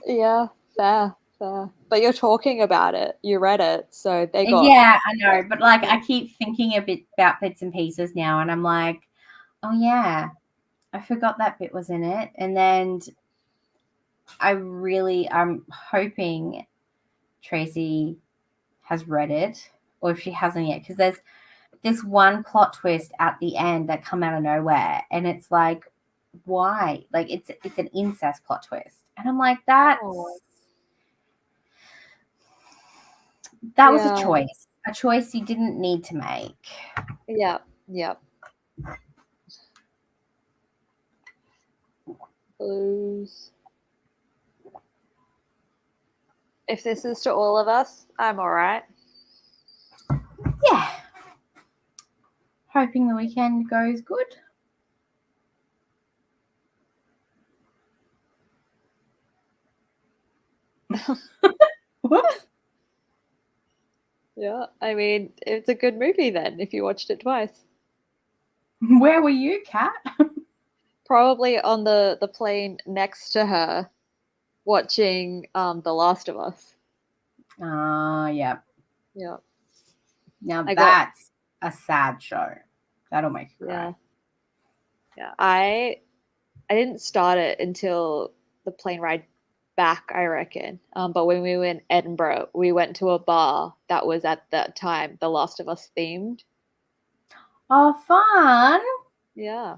Yeah, fair. But you're talking about it. You read it, so they got. Yeah, I know, but like I keep thinking a bit about bits and pieces now, and I'm like, oh yeah, I forgot that bit was in it, and then I'm hoping Tracy has read it, or if she hasn't yet, because there's this one plot twist at the end that come out of nowhere, and it's like, why? Like it's an incest plot twist, and I'm like, that was a choice you didn't need to make. Yeah. Blues. If this is to all of us, I'm all right. Yeah. Hoping the weekend goes good. Whoops. Yeah, I mean, it's a good movie then if you watched it twice. Where were you, Kat? Probably on the plane next to her watching The Last of Us. Yeah. Yeah. Now that's a sad show. That'll make you cry. Yeah. I didn't start it until the plane ride back, I reckon. But when we were in Edinburgh, we went to a bar that was at that time The Last of Us themed. Oh, fun. Yeah.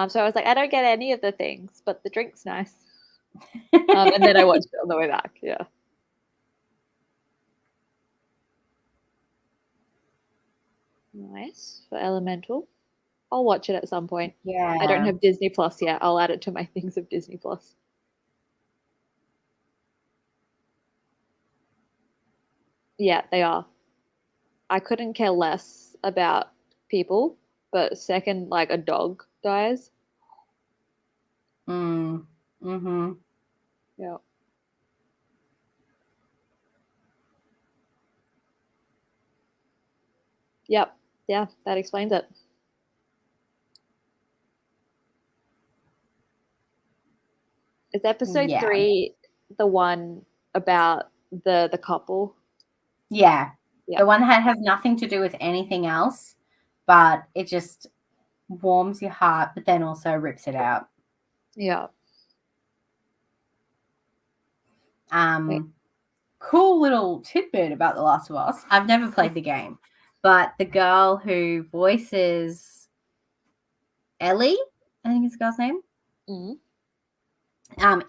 So I was like, I don't get any of the things, but the drink's nice. And then I watched it on the way back. Yeah. Nice for Elemental. I'll watch it at some point. Yeah. I don't have Disney Plus yet. I'll add it to my things of Disney Plus. Yeah, they are. I couldn't care less about people, but second, like a dog dies. Mm-hmm. Yeah. Yep. Yeah, that explains it. Is episode 3 the one about the couple? Yeah. The one that has nothing to do with anything else, but it just warms your heart, but then also rips it out. Yeah. Cool little tidbit about The Last of Us. I've never played the game, but the girl who voices Ellie, I think is the girl's name,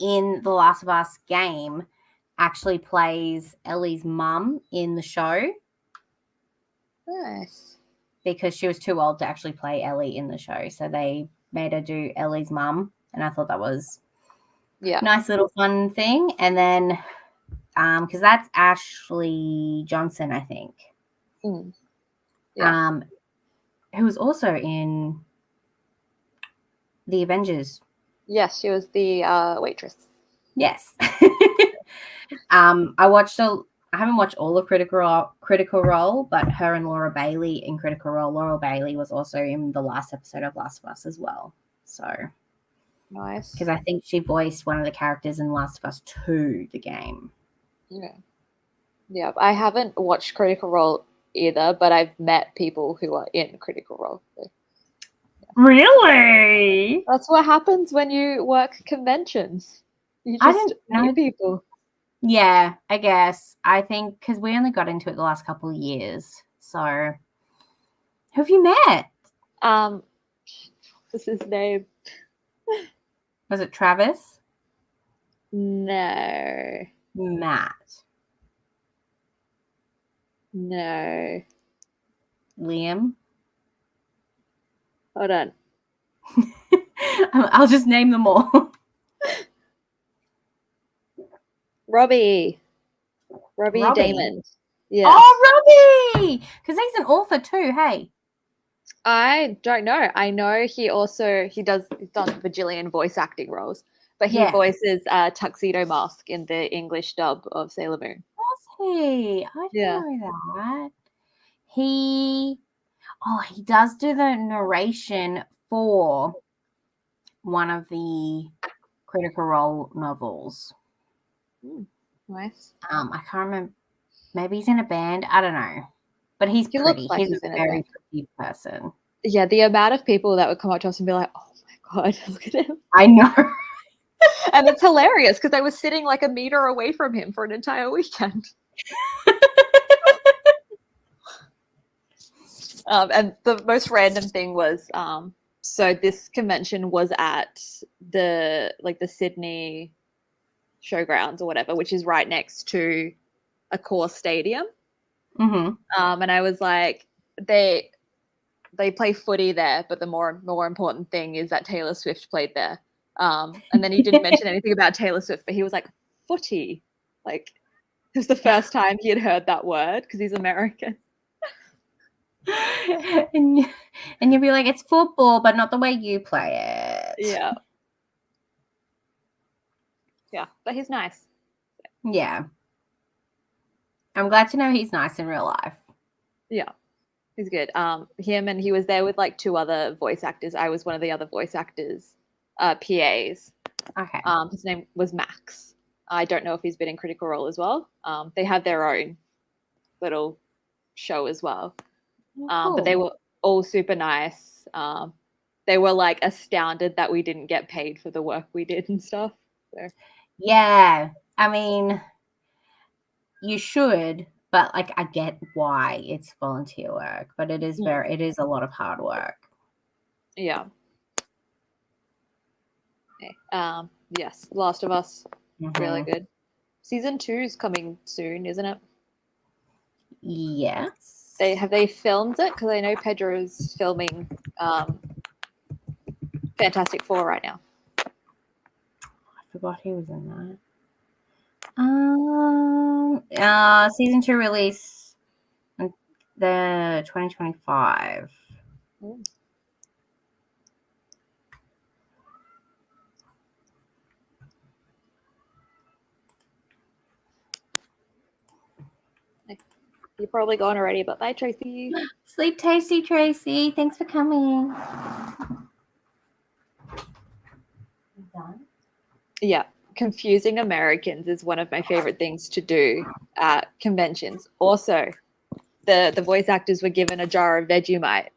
in The Last of Us game, actually plays Ellie's mum in the show. Nice. Because she was too old to actually play Ellie in the show. So they made her do Ellie's mum. And I thought that was a nice little fun thing. And then, because that's Ashley Johnson, I think. Mm. Yeah. Who was also in The Avengers. Yes, she was the waitress. Yes. I haven't watched all of Critical Role, but her and Laura Bailey in Critical Role. Laura Bailey was also in the last episode of Last of Us as well. So nice. Because I think she voiced one of the characters in Last of Us 2, the game. Yeah. Yeah, I haven't watched Critical Role either, but I've met people who are in Critical Role. So, yeah. Really? That's what happens when you work conventions. You just meet people. Yeah, I guess. I think because we only got into it the last couple of years. So, who have you met? What's his name? Was it Travis? No. Matt. No. Liam. Hold on. I'll just name them all. Robbie Damon. Yeah. Oh, Robbie! Because he's an author too, hey? I don't know. I know he's done bajillion voice acting roles, but he voices Tuxedo Mask in the English dub of Sailor Moon. Does he? I didn't know that. He does do the narration for one of the Critical Role novels. Nice. I can't remember. Maybe he's in a band. I don't know. But he's pretty. Like he's a very pretty person. Yeah, the amount of people that would come up to us and be like, "Oh my god, look at him!" I know. And it's hilarious because I was sitting like a meter away from him for an entire weekend. And the most random thing was, so this convention was at the Sydney Showgrounds or whatever, which is right next to a core stadium. Mm-hmm. And I was like, they play footy there, but the more important thing is that Taylor Swift played there. And then he didn't mention anything about Taylor Swift, but he was like, footy. Like, it was the first time he had heard that word because he's American. And you'll be like, it's football, but not the way you play it. Yeah. Yeah, but he's nice. Yeah. I'm glad to know he's nice in real life. Yeah. He's good. He was there with like two other voice actors. I was one of the other voice actors, PAs. Okay. His name was Max. I don't know if he's been in Critical Role as well. They have their own little show as well. Cool. But they were all super nice. They were like astounded that we didn't get paid for the work we did and stuff. So. Yeah. I mean, you should, but like I get why it's volunteer work, but it is a lot of hard work. Yeah. Okay. Yes, Last of Us, really good. Season 2 is coming soon, isn't it? Yes. Have they filmed it? Because I know Pedro's filming Fantastic Four right now. I forgot he was in that. Season 2 release the 2025. You're probably gone already, but bye, Tracy. Sleep tasty, Tracy. Thanks for coming. You done? Yeah. Confusing Americans is one of my favorite things to do at conventions. Also, the voice actors were given a jar of Vegemite,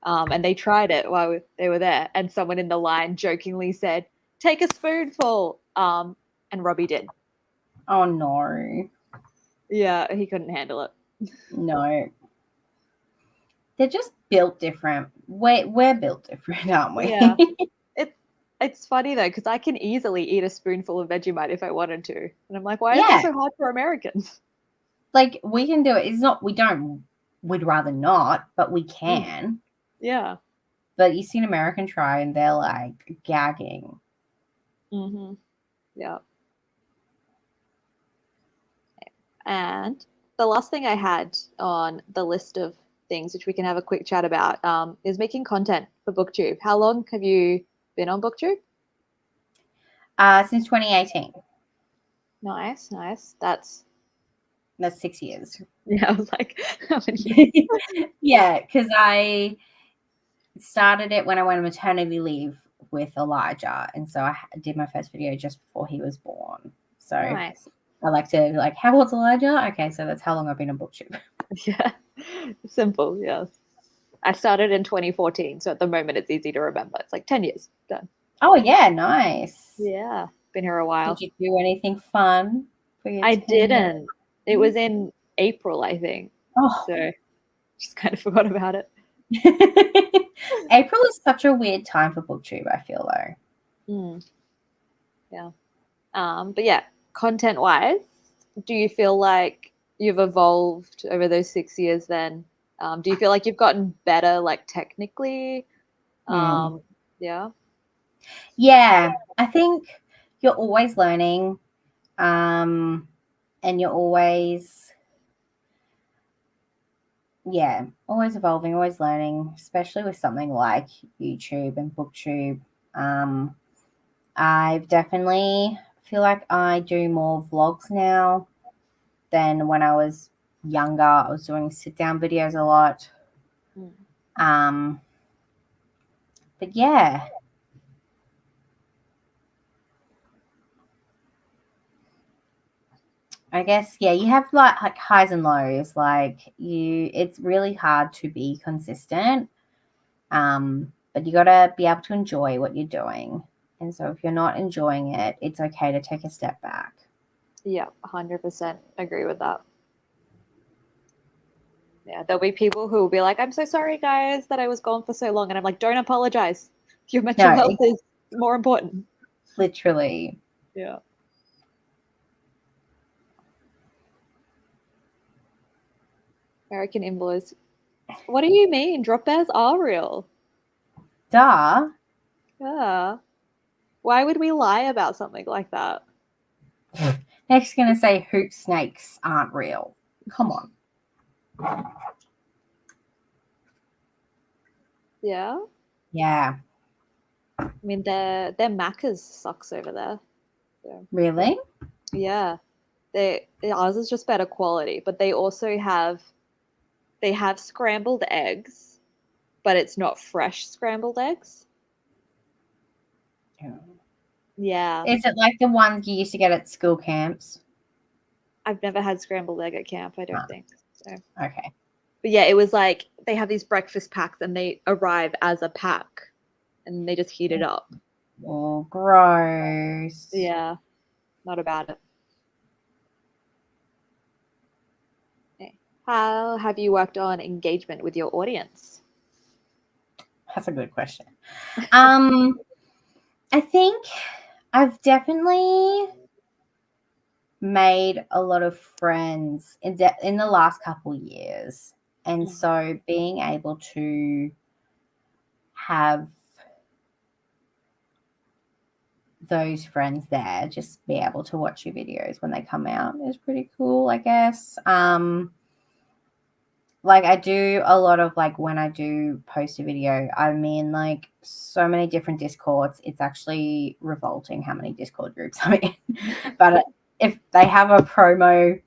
and they tried it while they were there, and someone in the line jokingly said, "Take a spoonful," and Robbie did. Oh no. Yeah, he couldn't handle it. No. They're just built different. We're built different, aren't we? Yeah. It's funny though, because I can easily eat a spoonful of Vegemite if I wanted to. And I'm like, why is Yeah. it so hard for Americans? Like, we can do it. It's not, we'd rather not, but we can. Yeah. But you see an American try and they're like gagging. Mm-hmm. Yeah. And the last thing I had on the list of things which we can have a quick chat about is making content for BookTube. How long have you been on BookTube? Since 2018. Nice, nice. That's 6 years. yeah. I was like, how many years? Yeah, because I started it when I went on maternity leave with Elijah, and so I did my first video just before he was born. So Nice. I like to be like, how old's Elijah? Okay, so that's how long I've been on BookTube. Yeah. Simple. Yes. I started in 2014, so at the moment it's easy to remember. It's like 10 years done. Oh yeah, nice. Yeah, been here a while. Did you do anything fun for your I 10 years? didn't. It was in April, I think. Oh. So just kind of forgot about it. April is such a weird time for BookTube, I feel though. Yeah. But yeah, content wise, do you feel like you've evolved over those 6 years then? Do you feel like you've gotten better, like technically? Yeah. Yeah, I think you're always learning, and you're always, always evolving, always learning, especially with something like YouTube and BookTube. I've definitely feel like I do more vlogs now than when I was younger. I was doing sit-down videos a lot. But yeah. I guess, yeah, you have like highs and lows. It's really hard to be consistent. But you gotta be able to enjoy what you're doing. And so if you're not enjoying it, it's okay to take a step back. Yeah, 100% agree with that. Yeah, there'll be people who will be like, I'm so sorry, guys, that I was gone for so long. And I'm like, don't apologize. Your mental health is more important. Literally. Yeah. American invoice. What do you mean? Drop bears are real. Duh. Yeah. Why would we lie about something like that? Next, gonna say hoop snakes aren't real. Come on. Yeah. Yeah. I mean, their Macca's sucks over there. So, Really? yeah. Ours is just better quality, but they also have scrambled eggs, but it's not fresh scrambled eggs. Yeah. Is it like the ones you used to get at school camps? I've never had scrambled egg at camp, I don't think. So. Okay. But yeah, it was like they have these breakfast packs and they arrive as a pack and they just heat it up. Oh, gross. Yeah. Not about it. Okay. How have you worked on engagement with your audience? That's a good question. I think I've definitely made a lot of friends in the last couple years. And so being able to have those friends there, just be able to watch your videos when they come out is pretty cool, I guess. Like I do a lot of like when I do post a video, I'm in like so many different Discords. It's actually revolting how many Discord groups I'm in. But if they have a promo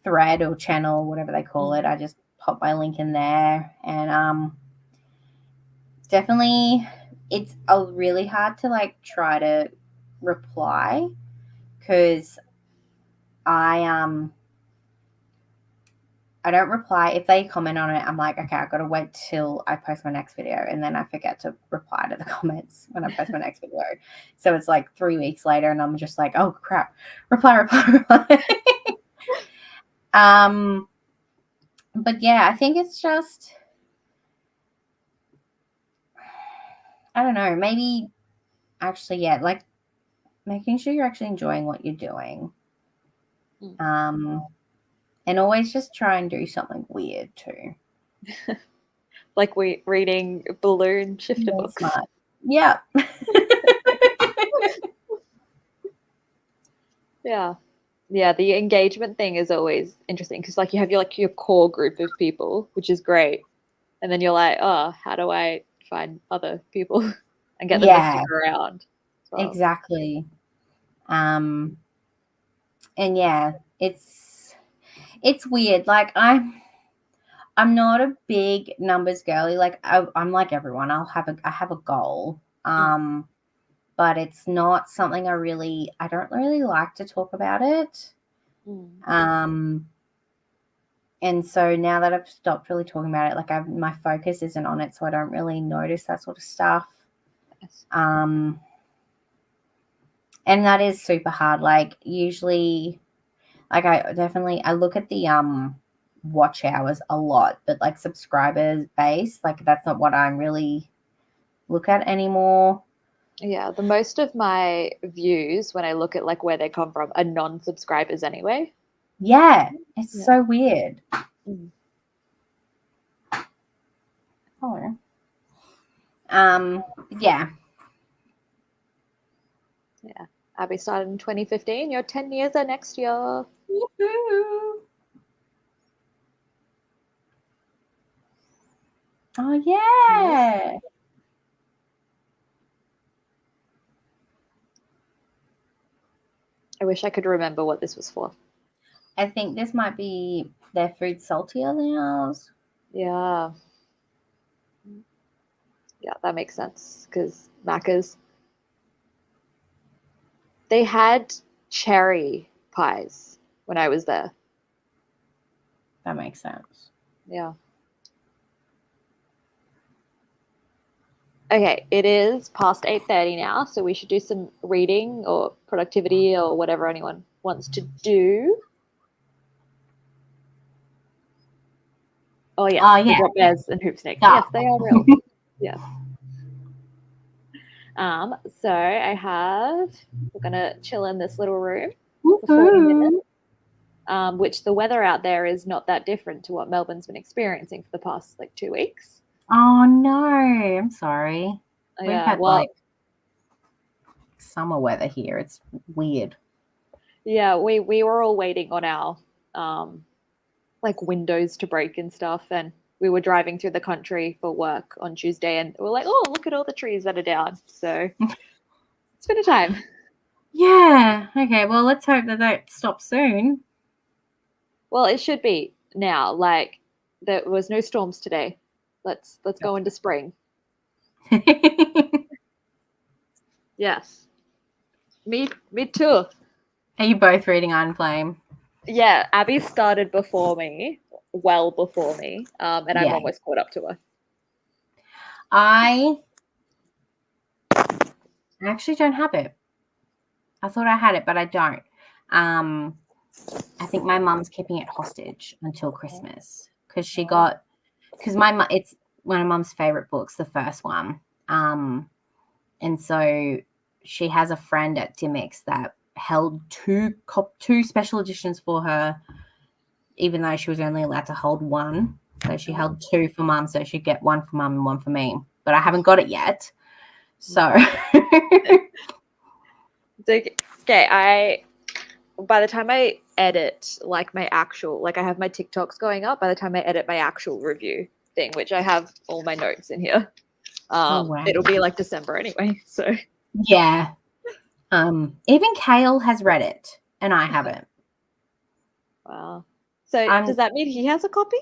thread or channel, whatever they call it, I just pop my link in there. And definitely it's really hard to like try to reply because I don't reply. If they comment on it, I'm like, okay, I've got to wait till I post my next video. And then I forget to reply to the comments when I post my next video. So it's like 3 weeks later and I'm just like, oh crap, reply. But yeah, I think it's just, I don't know, maybe actually, yeah, like making sure you're actually enjoying what you're doing. And always just try and do something weird too. Like we reading balloon shifter Very books. smart. Yeah. Yeah. Yeah, the engagement thing is always interesting because like you have your core group of people, which is great. And then you're like, oh, how do I find other people and get them to stick around? So. Exactly. And yeah, it's weird. Like I'm not a big numbers girly. Like I'm like everyone. I have a goal. But it's not something I don't really like to talk about it. And so now that I've stopped really talking about it, like my focus isn't on it, so I don't really notice that sort of stuff. Yes. And that is super hard. Like usually, like I look at the watch hours a lot, but like subscribers base, like that's not what I really look at anymore. Yeah, the most of my views when I look at like where they come from are non-subscribers anyway. Yeah, it's so weird. Hello. Yeah. Yeah. Abby started in 2015. You're 10 years there next year. Woo-hoo. Oh yeah. I wish I could remember what this was for. I think this might be their food saltier than ours. Yeah. Yeah, that makes sense because Macca's. They had cherry pies when I was there. That makes sense. Yeah. Okay, it is past 8:30 now, so we should do some reading or productivity or whatever anyone wants to do. Oh, yes. Oh, yeah. The drop bears and hoop snakes. Yeah. Yes, they are real. Yes. So we're going to chill in this little room for 40 minutes, which the weather out there is not that different to what Melbourne's been experiencing for the past, 2 weeks. Oh, no. I'm sorry. We've had, summer weather here. It's weird. Yeah, we were all waiting on our windows to break and stuff, and we were driving through the country for work on Tuesday, and we're like, oh, look at all the trees that are down. So it's been a time. Yeah. Okay. Well, let's hope that stops soon. Well, it should be now. There was no storms today. Let's go into spring. Yes. Me too. Are you both reading Iron Flame? Yeah, Abby started before me, well before me, and I'm almost caught up to her. I actually don't have it. I thought I had it, but I don't. I think my mum's keeping it hostage until Christmas because it's one of mum's favorite books, the first one. And so she has a friend at Dimmicks that held two special editions for her, even though she was only allowed to hold one. So she held two for mum, so she'd get one for mum and one for me. But I haven't got it yet. So it's okay. By the time I edit my actual, I have my TikToks going up, by the time I edit my actual review thing, which I have all my notes in here, it'll be December anyway. So yeah. Even Kale has read it and I haven't. Wow. So does that mean he has a copy?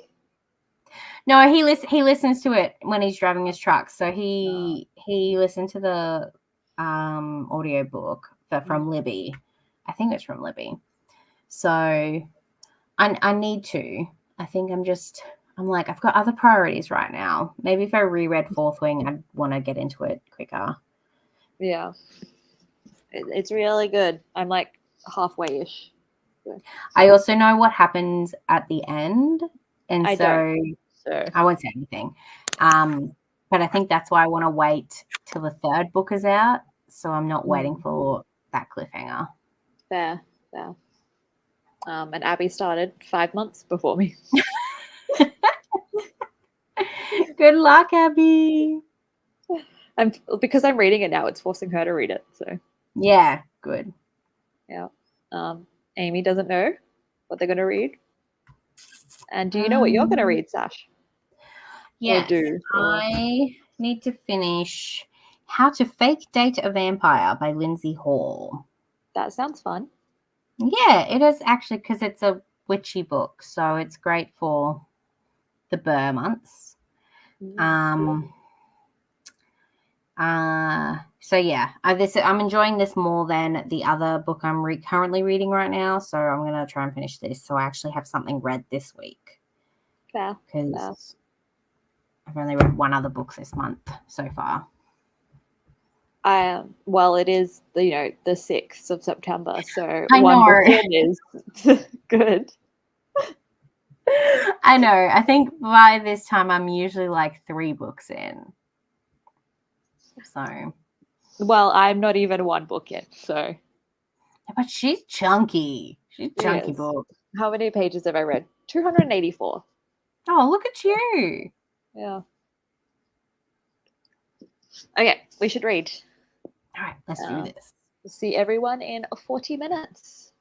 No, he listens to it when he's driving his truck. So he listened to the audio book from Libby. I think it's from Libby. So I need to. I think I'm like, I've got other priorities right now. Maybe if I reread Fourth Wing, I'd want to get into it quicker. Yeah. It's really good. I'm halfway-ish. So. I also know what happens at the end. And so I won't say anything. But I think that's why I want to wait till the third book is out so I'm not waiting for that cliffhanger. Fair. And Abby started 5 months before me. Good luck, Abby. And because I'm reading it now, it's forcing her to read it. So Yeah, good. yeah. Amy doesn't know what they're going to read. And do you know what you're going to read, Sash? Yes, I need to finish How to Fake Date a Vampire by Lindsay Hall. That sounds fun. Yeah, it is actually, because it's a witchy book, so it's great for the Burr months. So yeah, I'm enjoying this more than the other book I'm currently reading right now. So I'm gonna try and finish this, so I actually have something read this week. Fair. Because I've only read one other book this month so far. Well, it is the 6th of September, so I one know. book in is good. I know. I think by this time I'm usually like 3 books in. So. Well, I'm not even one book in, so. But she's chunky. She's a chunky book. How many pages have I read? 284. Oh, look at you. Yeah. Okay, we should read. All right, let's do this. See everyone in 40 minutes.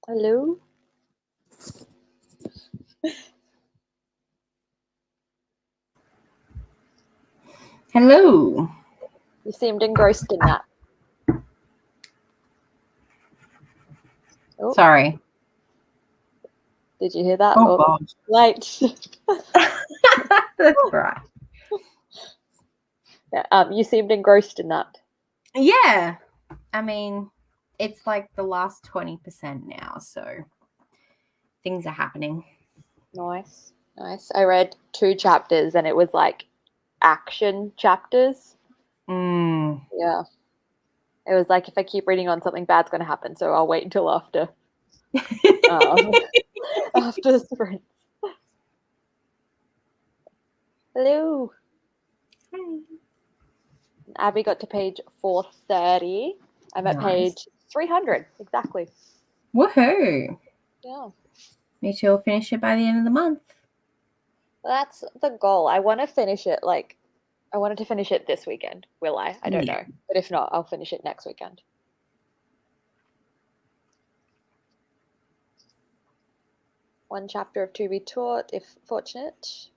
Hello? Hello. You seemed engrossed in that. Oh, Sorry. did you hear that? Oh, gosh. Light. That's right. Yeah, you seemed engrossed in that. Yeah. I mean, it's like the last 20% now, so things are happening. Nice. I read 2 chapters and it was like action chapters. Yeah. It was like, if I keep reading on, something bad's going to happen, so I'll wait until after after sprint. Hello. Hi. Abby got to page 430. I'm at page 300, exactly. Woohoo. Yeah. Me too. We'll finish it by the end of the month. That's the goal. I want to finish it, I wanted to finish it this weekend. Will I? I don't know. But if not, I'll finish it next weekend. One chapter of To Be Taught, if fortunate.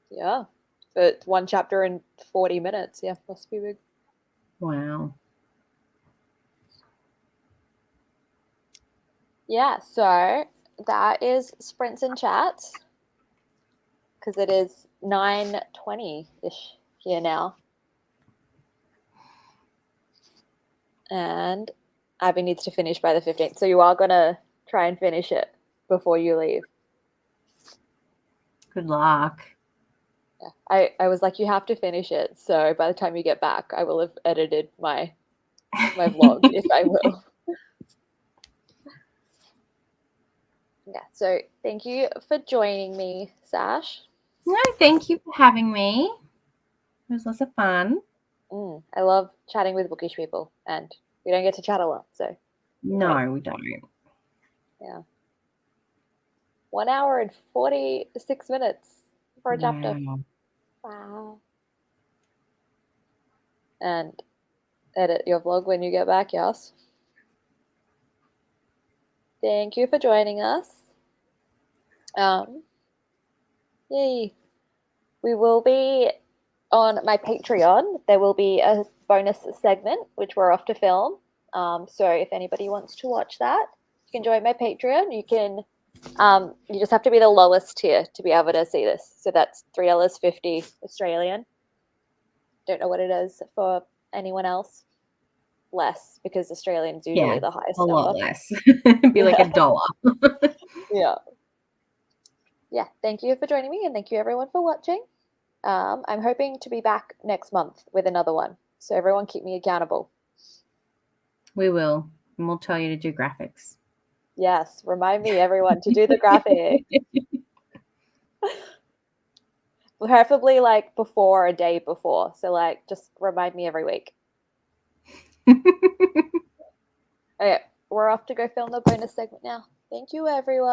Yeah. But one chapter in 40 minutes. Yeah, must be big. Wow. Yeah, so that is Sprints and Chats, because it is 9:20-ish here now. And Abby needs to finish by the 15th. So you are going to try and finish it before you leave. Good luck. Yeah. I was like, you have to finish it. So by the time you get back, I will have edited my vlog, if I will. Yeah, so thank you for joining me, Sash. No, thank you for having me. It was lots of fun. I love chatting with bookish people, and we don't get to chat a lot, so. No, we don't. Yeah. 1 hour and 46 minutes for a chapter. Wow. And edit your vlog when you get back, yes. Thank you for joining us. Yay. We will be on my Patreon. There will be a bonus segment, which we're off to film. So if anybody wants to watch that, you can join my Patreon. You can, you just have to be the lowest tier to be able to see this. So that's $3.50 Australian. Don't know what it is for anyone else. Less, because Australian's usually the highest a number. lot less. It'd be like $1. Yeah. Yeah. Thank you for joining me, and thank you everyone for watching. I'm hoping to be back next month with another one. So everyone keep me accountable. We will. And we'll tell you to do graphics. Yes. Remind me, everyone, to do the graphic. Preferably like before, a day before. So like just remind me every week. Okay. We're off to go film the bonus segment now. Thank you, everyone.